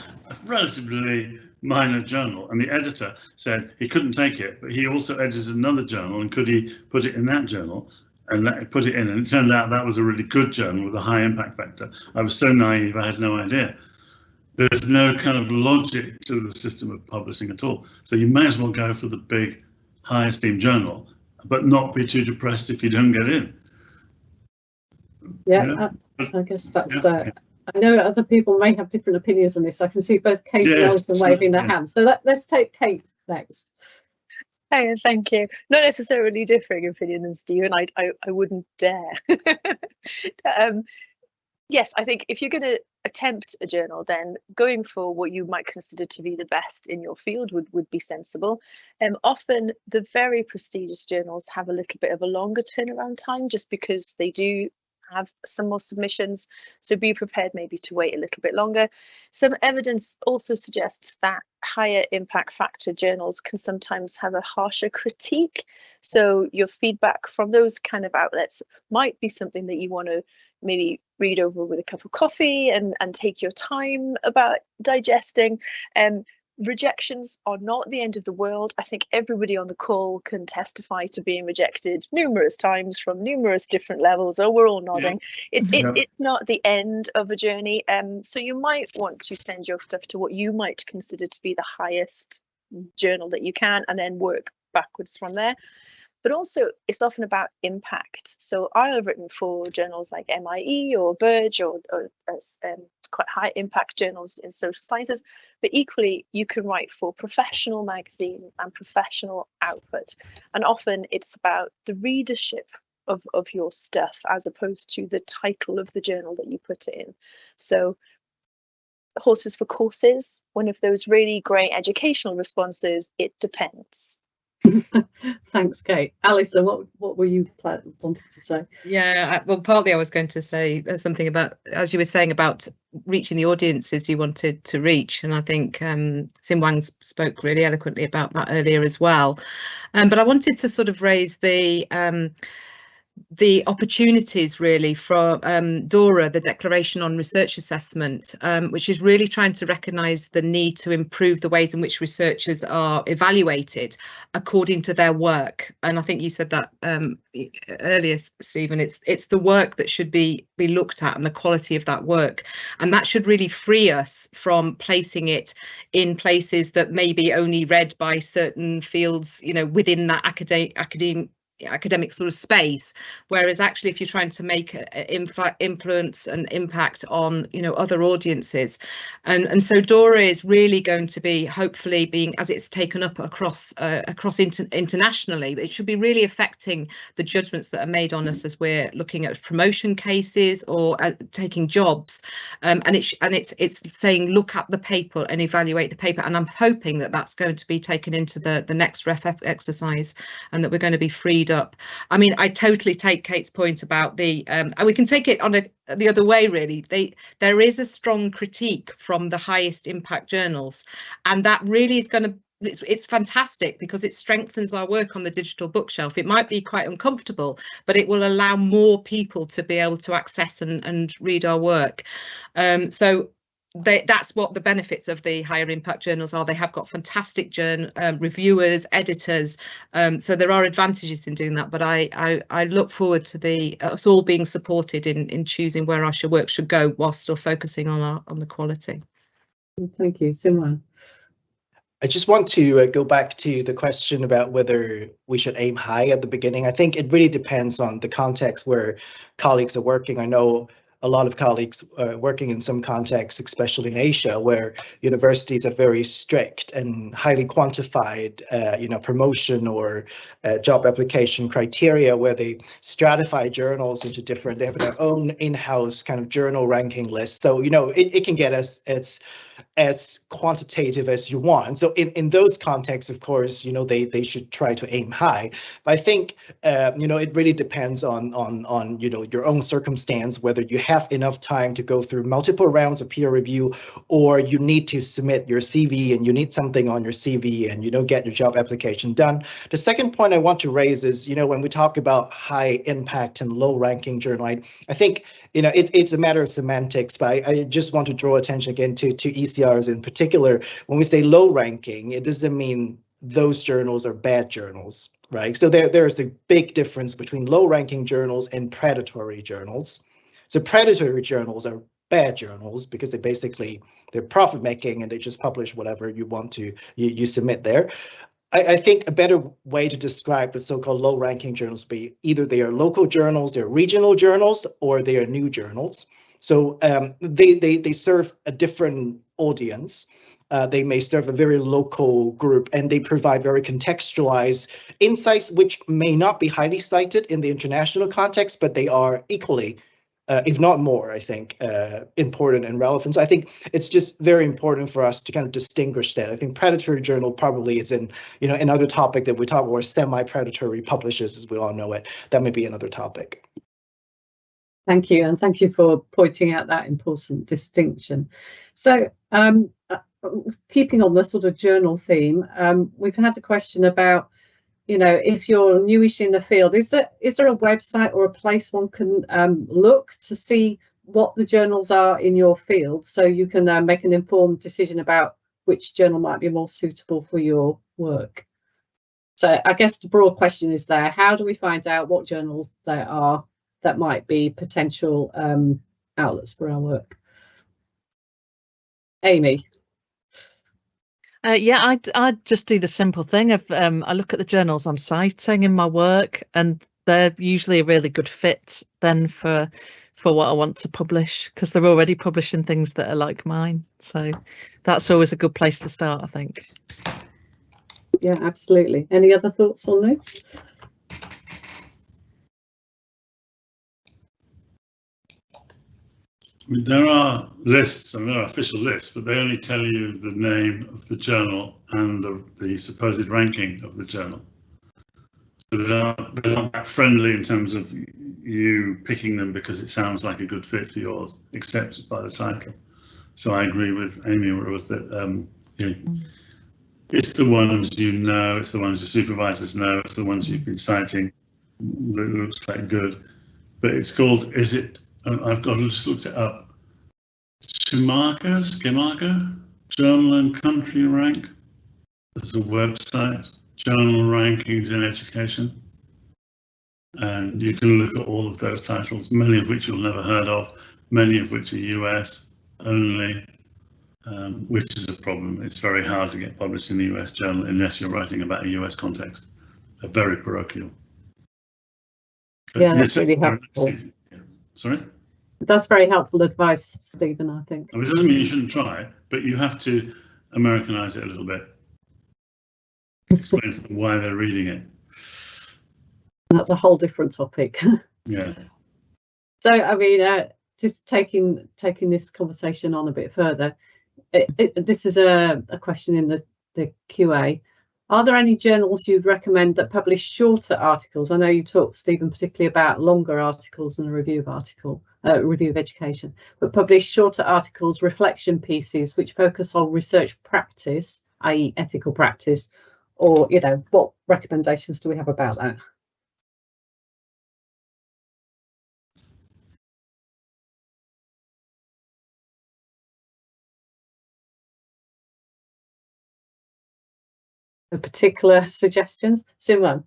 relatively minor journal, and the editor said he couldn't take it, but he also edited another journal, and could he put it in that journal? And put it in, and it turned out that was a really good journal with a high impact factor. I was so naive, I had no idea. There's no kind of logic to the system of publishing at all. So you may as well go for the big, high esteemed journal, but not be too depressed if you don't get in. Yeah, I guess that's. I know other people may have different opinions on this. I can see both Kate and Alison waving their hands. So let's take Kate next. Hey, thank you. Not necessarily differing opinion than Stephen. I wouldn't dare. Yes, I think if you're going to attempt a journal, then going for what you might consider to be the best in your field would be sensible. Often the very prestigious journals have a little bit of a longer turnaround time just because they do have some more submissions, so be prepared maybe to wait a little bit longer. Some evidence also suggests that higher impact factor journals can sometimes have a harsher critique, so your feedback from those kind of outlets might be something that you want to maybe read over with a cup of coffee and take your time about digesting. Rejections are not the end of the world. I think everybody on the call can testify to being rejected numerous times from numerous different levels. Oh, we're all nodding. It's not the end of a journey. So you might want to send your stuff to what you might consider to be the highest journal that you can, and then work backwards from there. But also, it's often about impact. So I have written for journals like MIE or Burge or quite high impact journals in social sciences, but equally you can write for professional magazine and professional output. And often it's about the readership of your stuff as opposed to the title of the journal that you put it in. So Horses for Courses, one of those really great educational responses, it depends. Thanks, Kate. Alison, what were you wanting to say? Yeah, well, partly I was going to say something about, as you were saying, about reaching the audiences you wanted to reach, and I think Xin Wang spoke really eloquently about that earlier as well. But I wanted to sort of raise the opportunities really from DORA, the Declaration on Research Assessment, which is really trying to recognise the need to improve the ways in which researchers are evaluated according to their work. And I think you said that earlier, Stephen, it's the work that should be looked at and the quality of that work. And that should really free us from placing it in places that may be only read by certain fields, you know, within that academic sort of space, whereas actually if you're trying to make influence and impact on, you know, other audiences, and so Dora is really going to be, hopefully being, as it's taken up across internationally, it should be really affecting the judgments that are made on us as we're looking at promotion cases or taking jobs, and it's saying look at the paper and evaluate the paper, and I'm hoping that that's going to be taken into the next ref exercise, and that we're going to be freed up. I mean, I totally take Kate's point about the and we can take it on the other way, really. There is a strong critique from the highest impact journals, and that really is going to, it's fantastic because it strengthens our work on the digital bookshelf. It might be quite uncomfortable, but it will allow more people to be able to access and read our work. So that's what the benefits of the higher impact journals are. They have got fantastic reviewers, editors, so there are advantages in doing that, but I look forward to us all being supported in choosing where our work should go while still focusing on the quality. Thank you, Simran. I just want to go back to the question about whether we should aim high at the beginning. I think it really depends on the context where colleagues are working. I know a lot of colleagues working in some contexts, especially in Asia, where universities are very strict and highly quantified, promotion or job application criteria, where they stratify journals into different, they have their own in-house kind of journal ranking list. So, it can get as quantitative as you want. So in those contexts, of course, they should try to aim high. But I think, it really depends on your own circumstance, whether you have enough time to go through multiple rounds of peer review, or you need to submit your CV and you need something on your CV and get your job application done. The second point I want to raise is, when we talk about high impact and low ranking journal, I think it's a matter of semantics, but I just want to draw attention again to ECRs in particular. When we say low ranking, it doesn't mean those journals are bad journals, right? So there's a big difference between low ranking journals and predatory journals. So predatory journals are bad journals because they're profit making and they just publish whatever you want to, you submit there. I think a better way to describe the so-called low-ranking journals be either they are local journals, they're regional journals, or they are new journals. So they serve a different audience. They may serve a very local group, and they provide very contextualized insights, which may not be highly cited in the international context, but they are equally, if not more, I think, important and relevant. So I think it's just very important for us to kind of distinguish that. I think predatory journal probably is in, another topic that we talk, or semi-predatory publishers, as we all know it. That may be another topic. Thank you, and thank you for pointing out that important distinction. So keeping on the sort of journal theme, we've had a question about, if you're newish in the field, is there a website or a place one can look to see what the journals are in your field, so you can make an informed decision about which journal might be more suitable for your work? So I guess the broad question is there, how do we find out what journals there are that might be potential outlets for our work? Amy? Yeah, I'd just do the simple thing of I look at the journals I'm citing in my work, and they're usually a really good fit then for what I want to publish, because they're already publishing things that are like mine. So that's always a good place to start, I think. Yeah, absolutely. Any other thoughts on this? There are lists, and there are official lists, but they only tell you the name of the journal and the supposed ranking of the journal. So they're not that friendly in terms of you picking them because it sounds like a good fit for yours, except by the title. So I agree with Amy, where it was that it's the ones it's the ones your supervisors know, it's the ones you've been citing that looks like good. But it's called, I've just looked it up. Schimaka, Journal and Country Rank. There's a website, Journal Rankings in Education. And you can look at all of those titles, many of which you'll never heard of, many of which are US only, which is a problem. It's very hard to get published in the US journal unless you're writing about a US context. They're very parochial. But Yeah, that's yes, really helpful. Sorry? That's very helpful advice, Stephen, I think. I mean, it doesn't mean you shouldn't try, but you have to Americanize it a little bit. Explain to them why they're reading it. That's a whole different topic. Yeah. So, I mean, just taking this conversation on a bit further, this is a question in the QA. Are there any journals you'd recommend that publish shorter articles? I know you talked, Stephen, particularly about longer articles than a review of education, but publish shorter articles, reflection pieces, which focus on research practice, i.e. ethical practice, or, you know, what recommendations do we have about that? Particular suggestions? Simon?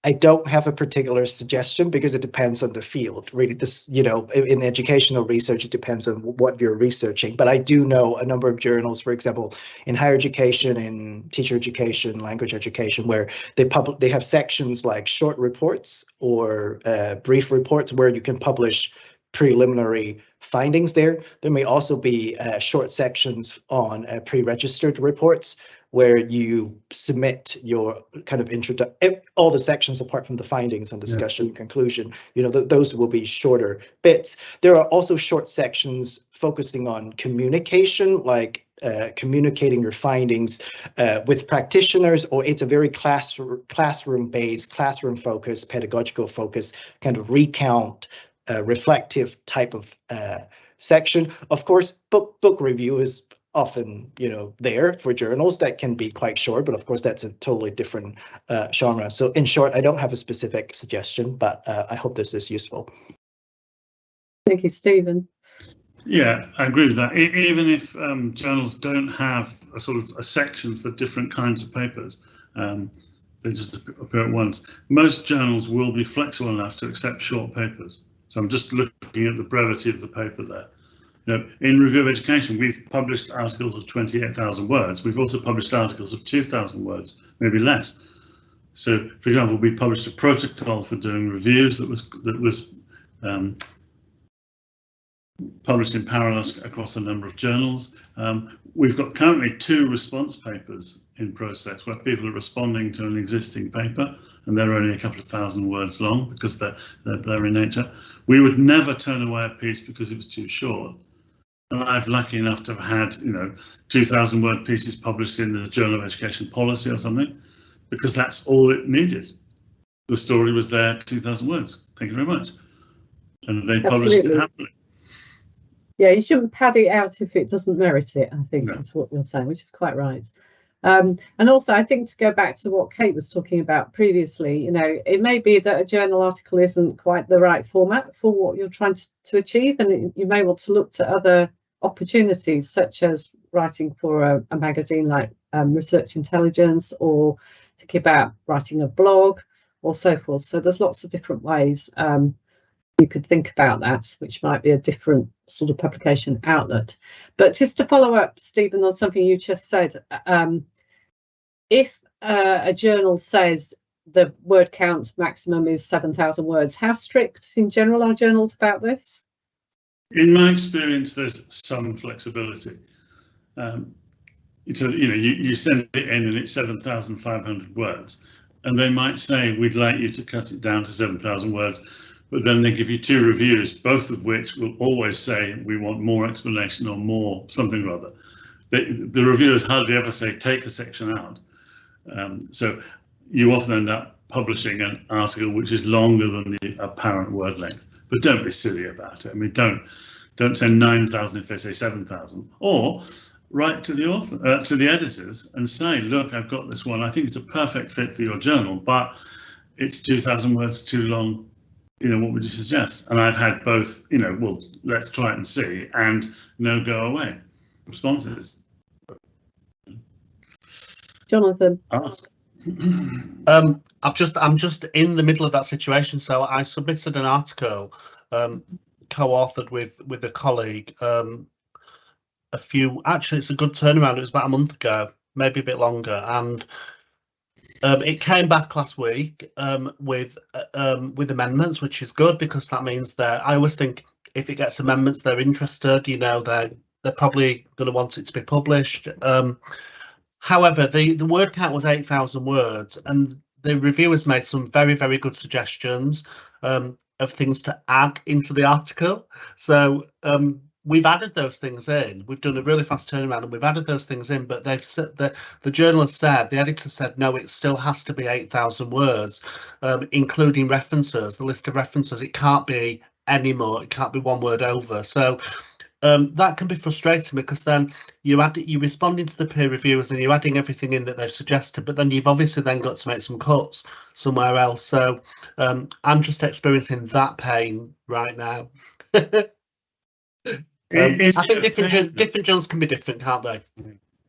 I don't have a particular suggestion because it depends on the field. Really, this, you know, in educational research, it depends on what you're researching. But I do know a number of journals, for example, in higher education, in teacher education, language education, where they have sections like short reports or brief reports where you can publish preliminary findings there. There may also be short sections on pre-registered reports where you submit your kind of all the sections apart from the findings and discussion and conclusion, you know, those will be shorter bits. There are also short sections focusing on communication, like communicating your findings with practitioners, or it's a very classroom-based, classroom-focused, pedagogical focus, kind of recount, reflective type of section. Of course, book review is often, you know, there for journals that can be quite short, but of course that's a totally different genre. So in short, I don't have a specific suggestion, but I hope this is useful. Thank you, Stephen. Yeah, I agree with that. Even if journals don't have a sort of a section for different kinds of papers, they just appear at once. Most journals will be flexible enough to accept short papers. So I'm just looking at the brevity of the paper there. You know, in Review of Education, we've published articles of 28,000 words. We've also published articles of 2,000 words, maybe less. So, for example, we published a protocol for doing reviews that was published in parallel across a number of journals. We've got currently 2 response papers in process where people are responding to an existing paper, and they're only a couple of thousand words long because they're in Nature. We would never turn away a piece because it was too short. And I'm lucky enough to have had, you know, 2,000 word pieces published in the Journal of Education Policy or something, because that's all it needed. The story was there, 2,000 words. Thank you very much. And they published it happily. Yeah, you shouldn't pad it out if it doesn't merit it, I think that's what you're saying, which is quite right. And also, I think, to go back to what Kate was talking about previously, you know, it may be that a journal article isn't quite the right format for what you're trying to achieve, and you may want to look to other opportunities, such as writing for a magazine like Research Intelligence, or thinking about writing a blog, or so forth. So there's lots of different ways you could think about that, which might be a different sort of publication outlet. But just to follow up, Stephen, on something you just said, if a journal says the word count maximum is 7,000 words, how strict in general are journals about this? In my experience, there's some flexibility. So, you know, you send it in and it's 7,500 words, and they might say, we'd like you to cut it down to 7,000 words, but then they give you 2 reviews, both of which will always say, we want more explanation or more something or other. The reviewers hardly ever say, take a section out. So you often end up publishing an article which is longer than the apparent word length. But don't be silly about it. I mean, don't say 9,000 if they say 7,000. Or write to the author, to the editors, and say, look, I've got this one. I think it's a perfect fit for your journal, but it's 2,000 words too long. You know, what would you suggest? And I've had both, you know, well, let's try it and see, and no, go away responses. Jonathan. Ask. I'm just in the middle of that situation. So I submitted an article co-authored with a colleague actually it's a good turnaround. It was about a month ago, maybe a bit longer, and It came back last week with amendments, which is good because that means that I always think if it gets amendments, they're interested. You know, they're probably going to want it to be published. However, the word count was 8,000 words, and the reviewers made some very, very good suggestions of things to add into the article. So we've added those things in. We've done a really fast turnaround and we've added those things in, but they've said that the journalist said, the editor said, no, it still has to be 8,000 words, including references, the list of references. It can't be any more. It can't be one word over. So that can be frustrating because then you're responding to the peer reviewers and you're adding everything in that they've suggested, but then you've obviously then got to make some cuts somewhere else. So I'm just experiencing that pain right now. I think different journals can be different, can't they?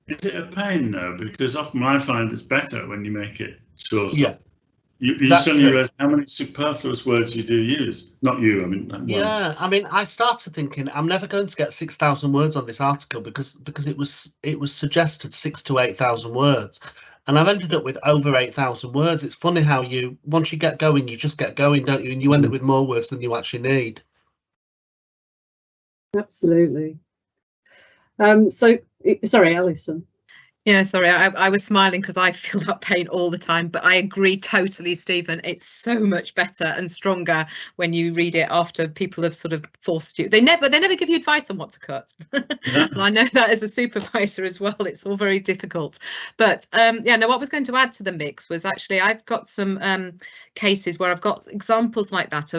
Is it a pain though? Because often I find it's better when you make it short. Yeah. You suddenly realise how many superfluous words you do use. Not you, I mean. Yeah, I mean, I started thinking I'm never going to get 6,000 words on this article because it was suggested 6,000 to 8,000 words, and I've ended up with over 8,000 words. It's funny how once you get going, you just get going, don't you? And you end up with more words than you actually need. Absolutely. So, sorry, Alison. Yeah, sorry, I was smiling because I feel that pain all the time, but I agree totally, Stephen. It's so much better and stronger when you read it after people have sort of forced you. They never give you advice on what to cut. And I know that as a supervisor as well, it's all very difficult. But yeah, no, what I was going to add to the mix was actually I've got some cases where I've got examples like that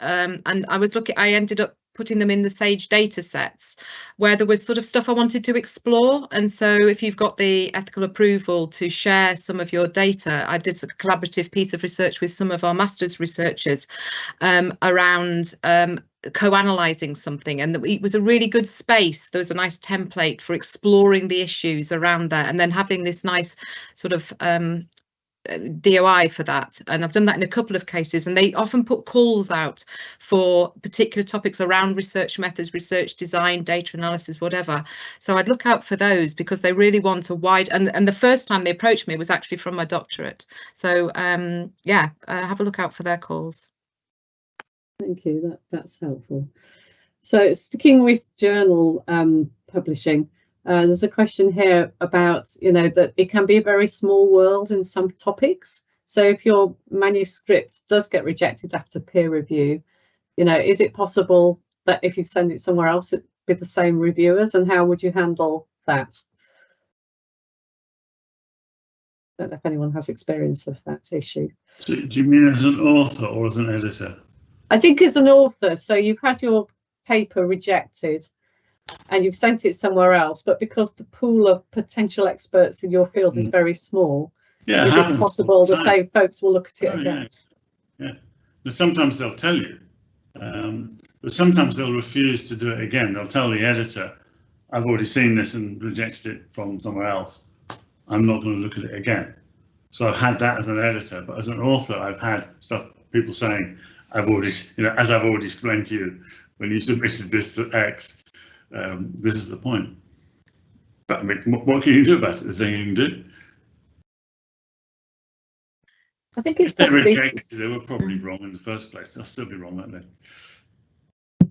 and I ended up putting them in the SAGE data sets where there was sort of stuff I wanted to explore. And so if you've got the ethical approval to share some of your data, I did a collaborative piece of research with some of our master's researchers around co-analysing something, and it was a really good space. There was a nice template for exploring the issues around that and then having this nice sort of DOI for that. And I've done that in a couple of cases, and they often put calls out for particular topics around research methods, research design, data analysis, whatever. So I'd look out for those because they really want a wide, and the first time they approached me was actually from my doctorate. So yeah, have a look out for their calls. Thank you, that's helpful. So sticking with journal publishing, there's a question here about, that it can be a very small world in some topics. So if your manuscript does get rejected after peer review, is it possible that if you send it somewhere else, it'd be the same reviewers, and how would you handle that? I don't know if anyone has experience of that issue. So do you mean as an author or as an editor? I think as an author, so you've had your paper rejected and you've sent it somewhere else, but because the pool of potential experts in your field is very small, is it possible the same folks will look at it again? Yeah. But sometimes they'll tell you, but sometimes they'll refuse to do it again. They'll tell the editor, I've already seen this and rejected it from somewhere else. I'm not going to look at it again. So I've had that as an editor, but as an author, I've had people saying, I've already, as I've already explained to you, when you submitted this to X, this is the point. But I mean, what can you do about it? There's nothing you can do. I think it's if they're rejected, they were probably wrong in the first place. They'll still be wrong, won't they?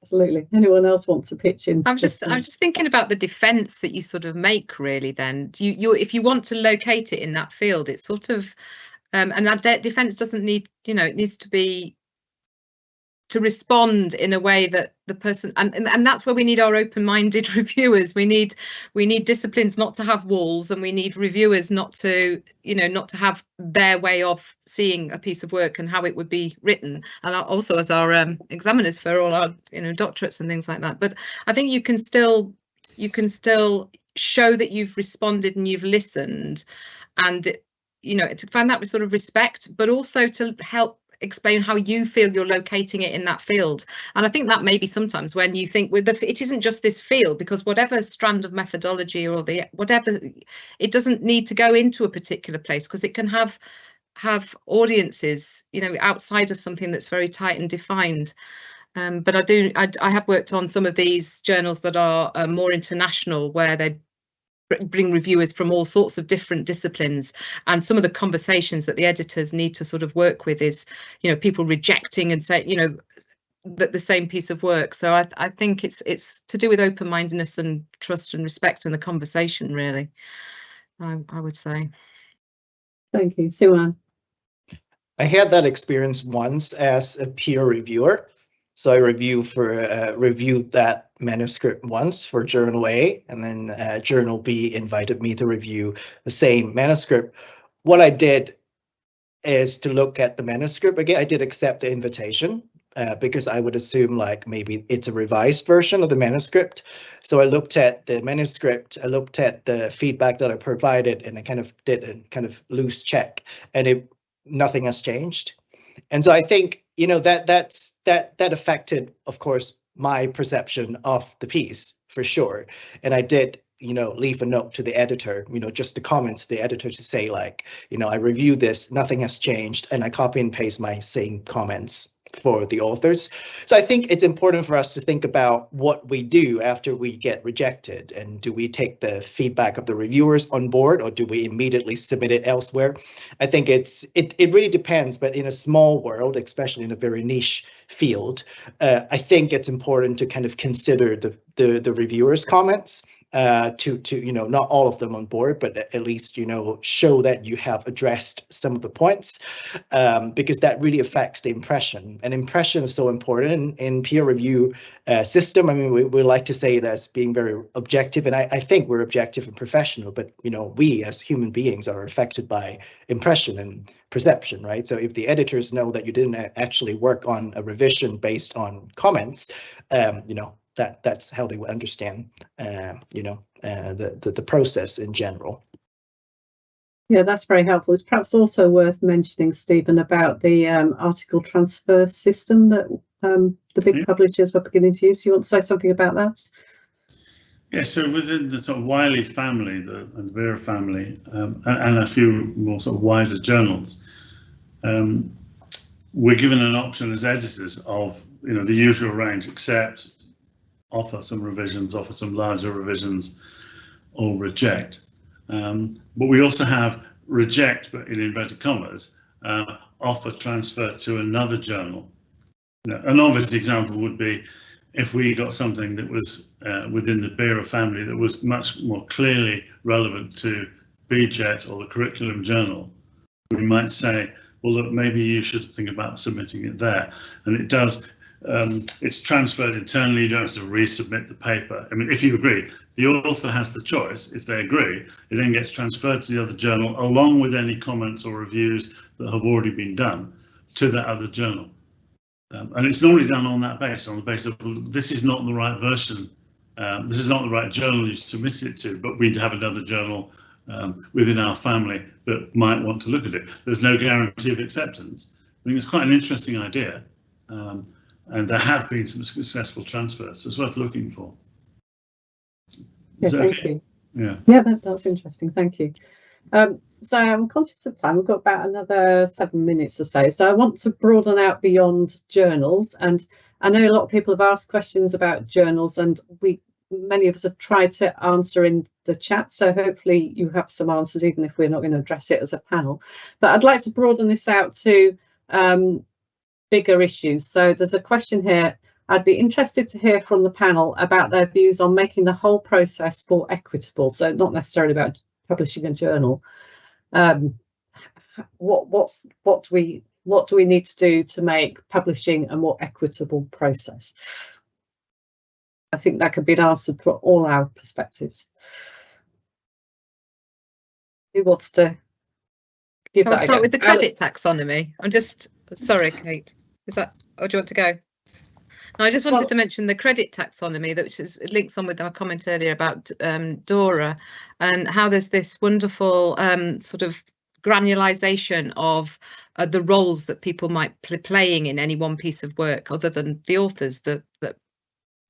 Absolutely. Anyone else want to pitch in? I'm just thinking about the defence that you sort of make, really. Then if you want to locate it in that field, it's sort of and that defence doesn't need, it needs to be to respond in a way that the person, and that's where we need our open-minded reviewers. We need disciplines not to have walls, and we need reviewers not to have their way of seeing a piece of work and how it would be written, and also as our examiners for all our doctorates and things like that. But I think you can still show that you've responded and you've listened, and to find that with sort of respect, but also to help explain how you feel you're locating it in that field. And I think that maybe sometimes when you think it isn't just this field, because whatever strand of methodology or whatever, it doesn't need to go into a particular place, because it can have audiences outside of something that's very tight and defined. But I have worked on some of these journals that are more international, where they bring reviewers from all sorts of different disciplines, and some of the conversations that the editors need to sort of work with is, you know, people rejecting and say, you know, that the same piece of work. So I think it's to do with open-mindedness and trust and respect in the conversation, really, I would say. Thank you. Sue-Ann. I had that experience once as a peer reviewer. So I reviewed that manuscript once for Journal A, and then Journal B invited me to review the same manuscript. What I did is to look at the manuscript again. I did accept the invitation because I would assume like maybe it's a revised version of the manuscript. So I looked at the manuscript, I looked at the feedback that I provided, and I kind of did a kind of loose check, and nothing has changed. And so I think, you know, that affected, of course, my perception of the piece for sure. And I did, you know, leave a note to the editor, you know, just the comments to the editor to say like, you know, I reviewed this, nothing has changed, and I copy and paste my same comments for the authors. So I think it's important for us to think about what we do after we get rejected, and do we take the feedback of the reviewers on board, or do we immediately submit it elsewhere? I think it really depends, but in a small world, especially in a very niche field, I think it's important to kind of consider the reviewers' comments. To you know, not all of them on board, but at least, you know, show that you have addressed some of the points, because that really affects the impression. And impression is so important in peer review system. I mean, we like to say it as being very objective, and I think we're objective and professional, but, you know, we as human beings are affected by impression and perception, right? So if the editors know that you didn't actually work on a revision based on comments, you know, that's how they would understand, you know, the process in general. Yeah, that's very helpful. It's perhaps also worth mentioning, Stephen, about the article transfer system that the big publishers were beginning to use. Do you want to say something about that? Yeah, so within the sort of Wiley family, and the Vera family, and a few more sort of wider journals, we're given an option as editors of, you know, the usual range, accept, offer some revisions, offer some larger revisions, or reject. But we also have reject, but in inverted commas, offer transfer to another journal. Now, an obvious example would be if we got something that was within the Vera family that was much more clearly relevant to BJET or the curriculum journal, we might say, well, look, maybe you should think about submitting it there. And it does. It's transferred internally, you don't have to resubmit the paper. I mean, if you agree, the author has the choice. If they agree, it then gets transferred to the other journal along with any comments or reviews that have already been done to that other journal. And it's normally done on that basis, on the basis of, well, this is not the right version, this is not the right journal you submitted it to, but we'd have another journal within our family that might want to look at it. There's no guarantee of acceptance. I think it's quite an interesting idea. And there have been some successful transfers. So it's worth looking for. Yeah, thank you. Yeah, that's interesting. Thank you. So I'm conscious of time. We've got about another 7 minutes or so. So I want to broaden out beyond journals. And I know a lot of people have asked questions about journals, and many of us have tried to answer in the chat. So hopefully you have some answers, even if we're not going to address it as a panel. But I'd like to broaden this out to bigger issues. So there's a question here. I'd be interested to hear from the panel about their views on making the whole process more equitable. So not necessarily about publishing a journal. What do we need to do to make publishing a more equitable process? I think that could be answered for all our perspectives. Who wants to give that? I'll start with the credit taxonomy. I'm just sorry, Kate. Is that, or do you want to go? No, I just wanted to mention the credit taxonomy, that links on with our comment earlier about DORA, and how there's this wonderful sort of granularization of the roles that people might be playing in any one piece of work, other than the authors that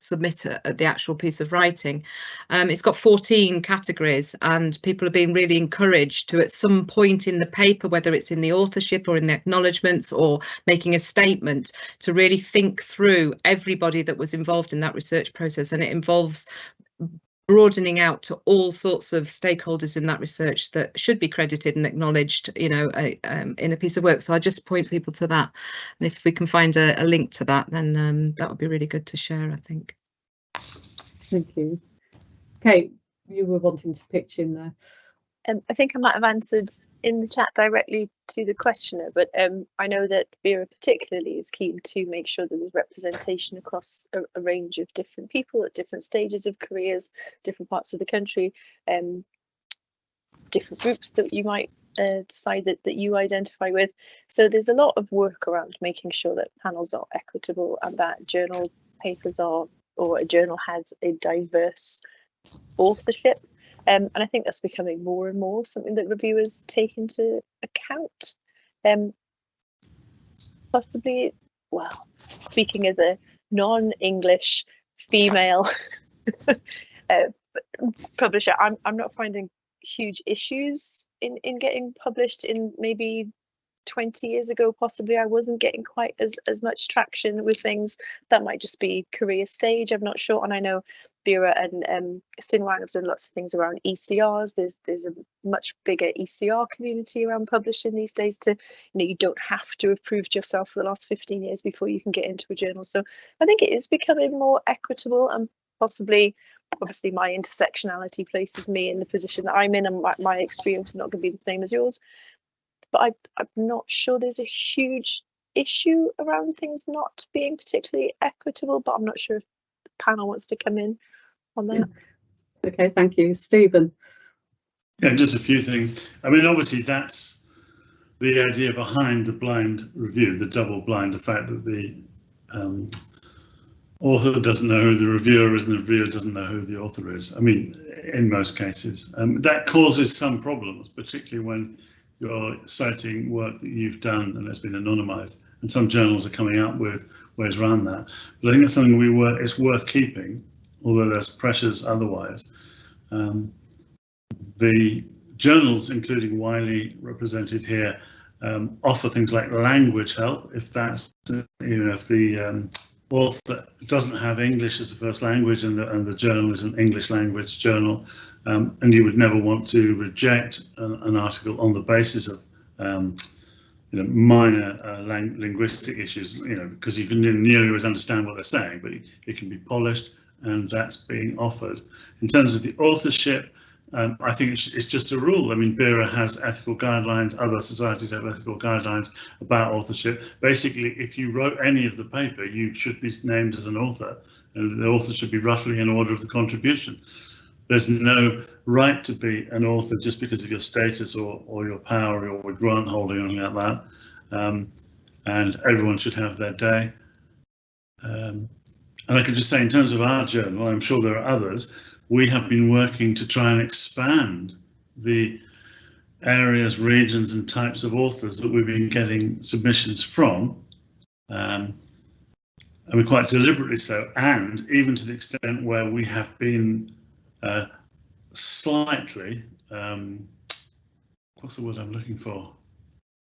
submit the actual piece of writing. It's got 14 categories, and people have been really encouraged to, at some point in the paper, whether it's in the authorship or in the acknowledgements or making a statement, to really think through everybody that was involved in that research process. And it involves broadening out to all sorts of stakeholders in that research that should be credited and acknowledged, you know, in a piece of work. So I just point people to that, and if we can find a link to that, then that would be really good to share, I think. Thank you. Kate, you were wanting to pitch in there. I think I might have answered in the chat directly to the questioner, but I know that Vera particularly is keen to make sure that there's representation across a range of different people at different stages of careers, different parts of the country, different groups that you might decide that you identify with. So there's a lot of work around making sure that panels are equitable and that journal papers are, or a journal has a diverse authorship. And I think that's becoming more and more something that reviewers take into account. Possibly, well, speaking as a non-English female publisher, I'm not finding huge issues in getting published. In maybe 20 years ago, possibly I wasn't getting quite as much traction with things. That might just be career stage, I'm not sure. And I know Vera and Sinwan have done lots of things around ECRs. There's a much bigger ECR community around publishing these days. To, you know, you don't have to have proved yourself for the last 15 years before you can get into a journal. So I think it is becoming more equitable, and possibly, obviously, my intersectionality places me in the position that I'm in, and my experience is not going to be the same as yours. But I'm not sure there's a huge issue around things not being particularly equitable, but I'm not sure if the panel wants to come in on that. Okay, thank you. Stephen. Yeah, just a few things. I mean, obviously, that's the idea behind the blind review, the double blind, the fact that the author doesn't know who the reviewer is and the reviewer doesn't know who the author is. I mean, in most cases, that causes some problems, particularly when you're citing work that you've done and it's been anonymized, and some journals are coming up with ways around that. But I think it's something it's worth keeping, although there's pressures otherwise. The journals, including Wiley represented here, offer things like language help if that's, you know, if the author doesn't have English as a first language and the journal is an English language journal, and you would never want to reject an article on the basis of you know, minor linguistic issues, you know, because you can nearly always understand what they're saying, but it can be polished, and that's being offered. In terms of the authorship, I think it's just a rule. I mean, BERA has ethical guidelines, other societies have ethical guidelines about authorship. Basically, if you wrote any of the paper, you should be named as an author, and the author should be roughly in order of the contribution. There's no right to be an author just because of your status or your power or grant holding or anything like that. And everyone should have their day. And I can just say, in terms of our journal, I'm sure there are others, we have been working to try and expand the areas, regions and types of authors that we've been getting submissions from. And we're quite deliberately so, and even to the extent where we have been slightly, what's the word I'm looking for?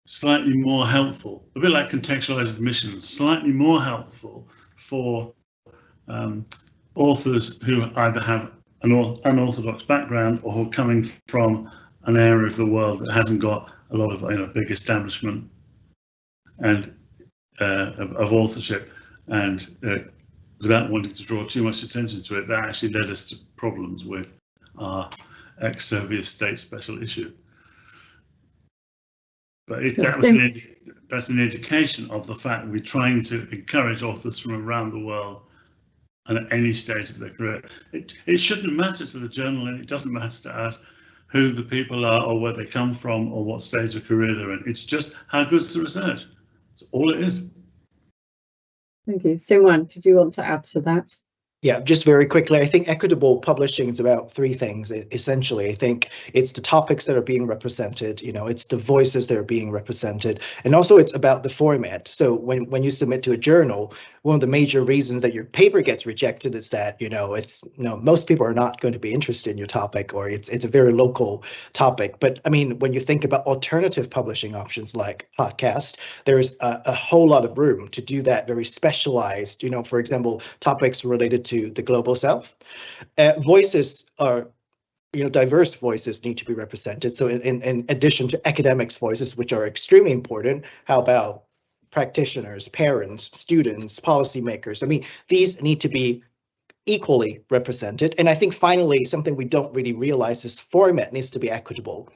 Slightly more helpful, a bit like contextualized admissions, slightly more helpful for authors who either have an unorthodox background or who are coming from an area of the world that hasn't got a lot of, you know, big establishment and of authorship, and without wanting to draw too much attention to it, that actually led us to problems with our ex-Soviet state special issue. But that's an indication of the fact that we're trying to encourage authors from around the world and at any stage of their career. It shouldn't matter to the journal, and it doesn't matter to us who the people are or where they come from or what stage of career they're in. It's just how good's the research. That's all it is. Thank you. Sinwan, did you want to add to that? Yeah, just very quickly, I think equitable publishing is about three things. Essentially, I think it's the topics that are being represented, you know, it's the voices that are being represented, and also it's about the format. So when you submit to a journal, one of the major reasons that your paper gets rejected is that, you know, most people are not going to be interested in your topic, or it's a very local topic. But I mean, when you think about alternative publishing options like podcast, there's a whole lot of room to do that very specialized, you know, for example, topics related into the global south. Voices are, diverse voices need to be represented. So in addition to academics' voices, which are extremely important, how about practitioners, parents, students, policymakers? I mean, these need to be equally represented. And I think finally, something we don't really realize is format needs to be equitable.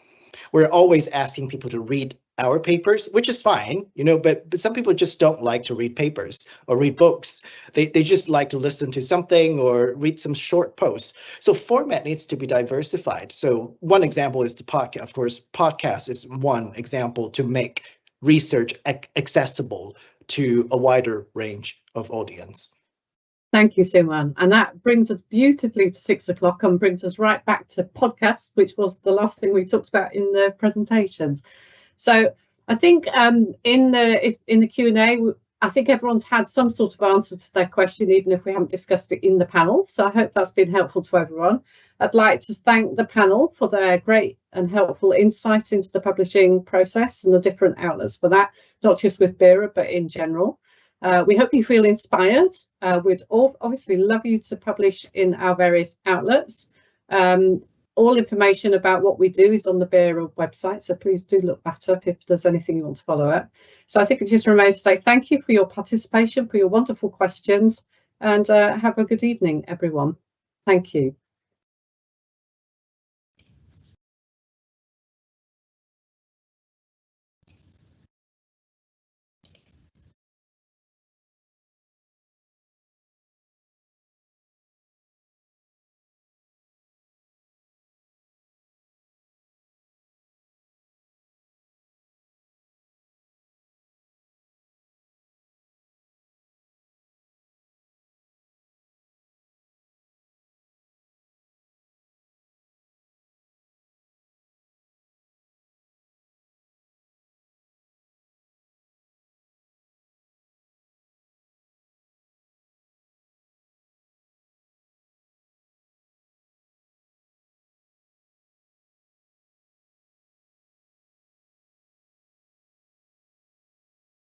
We're always asking people to read our papers, which is fine, but some people just don't like to read papers or read books. They just like to listen to something or read some short posts. So format needs to be diversified. So one example is the podcast. Of course, podcast is one example to make research accessible to a wider range of audience. Thank you, Simran. And that brings us beautifully to 6 o'clock and brings us right back to podcasts, which was the last thing we talked about in the presentations. So I think in the Q&A, I think everyone's had some sort of answer to their question, even if we haven't discussed it in the panel. So I hope that's been helpful to everyone. I'd like to thank the panel for their great and helpful insights into the publishing process and the different outlets for that, not just with BERA, but in general. We hope you feel inspired. We'd obviously love you to publish in our various outlets. All information about what we do is on the BERA website, so please do look that up if there's anything you want to follow up. So I think it just remains to say thank you for your participation, for your wonderful questions, and have a good evening, everyone. Thank you.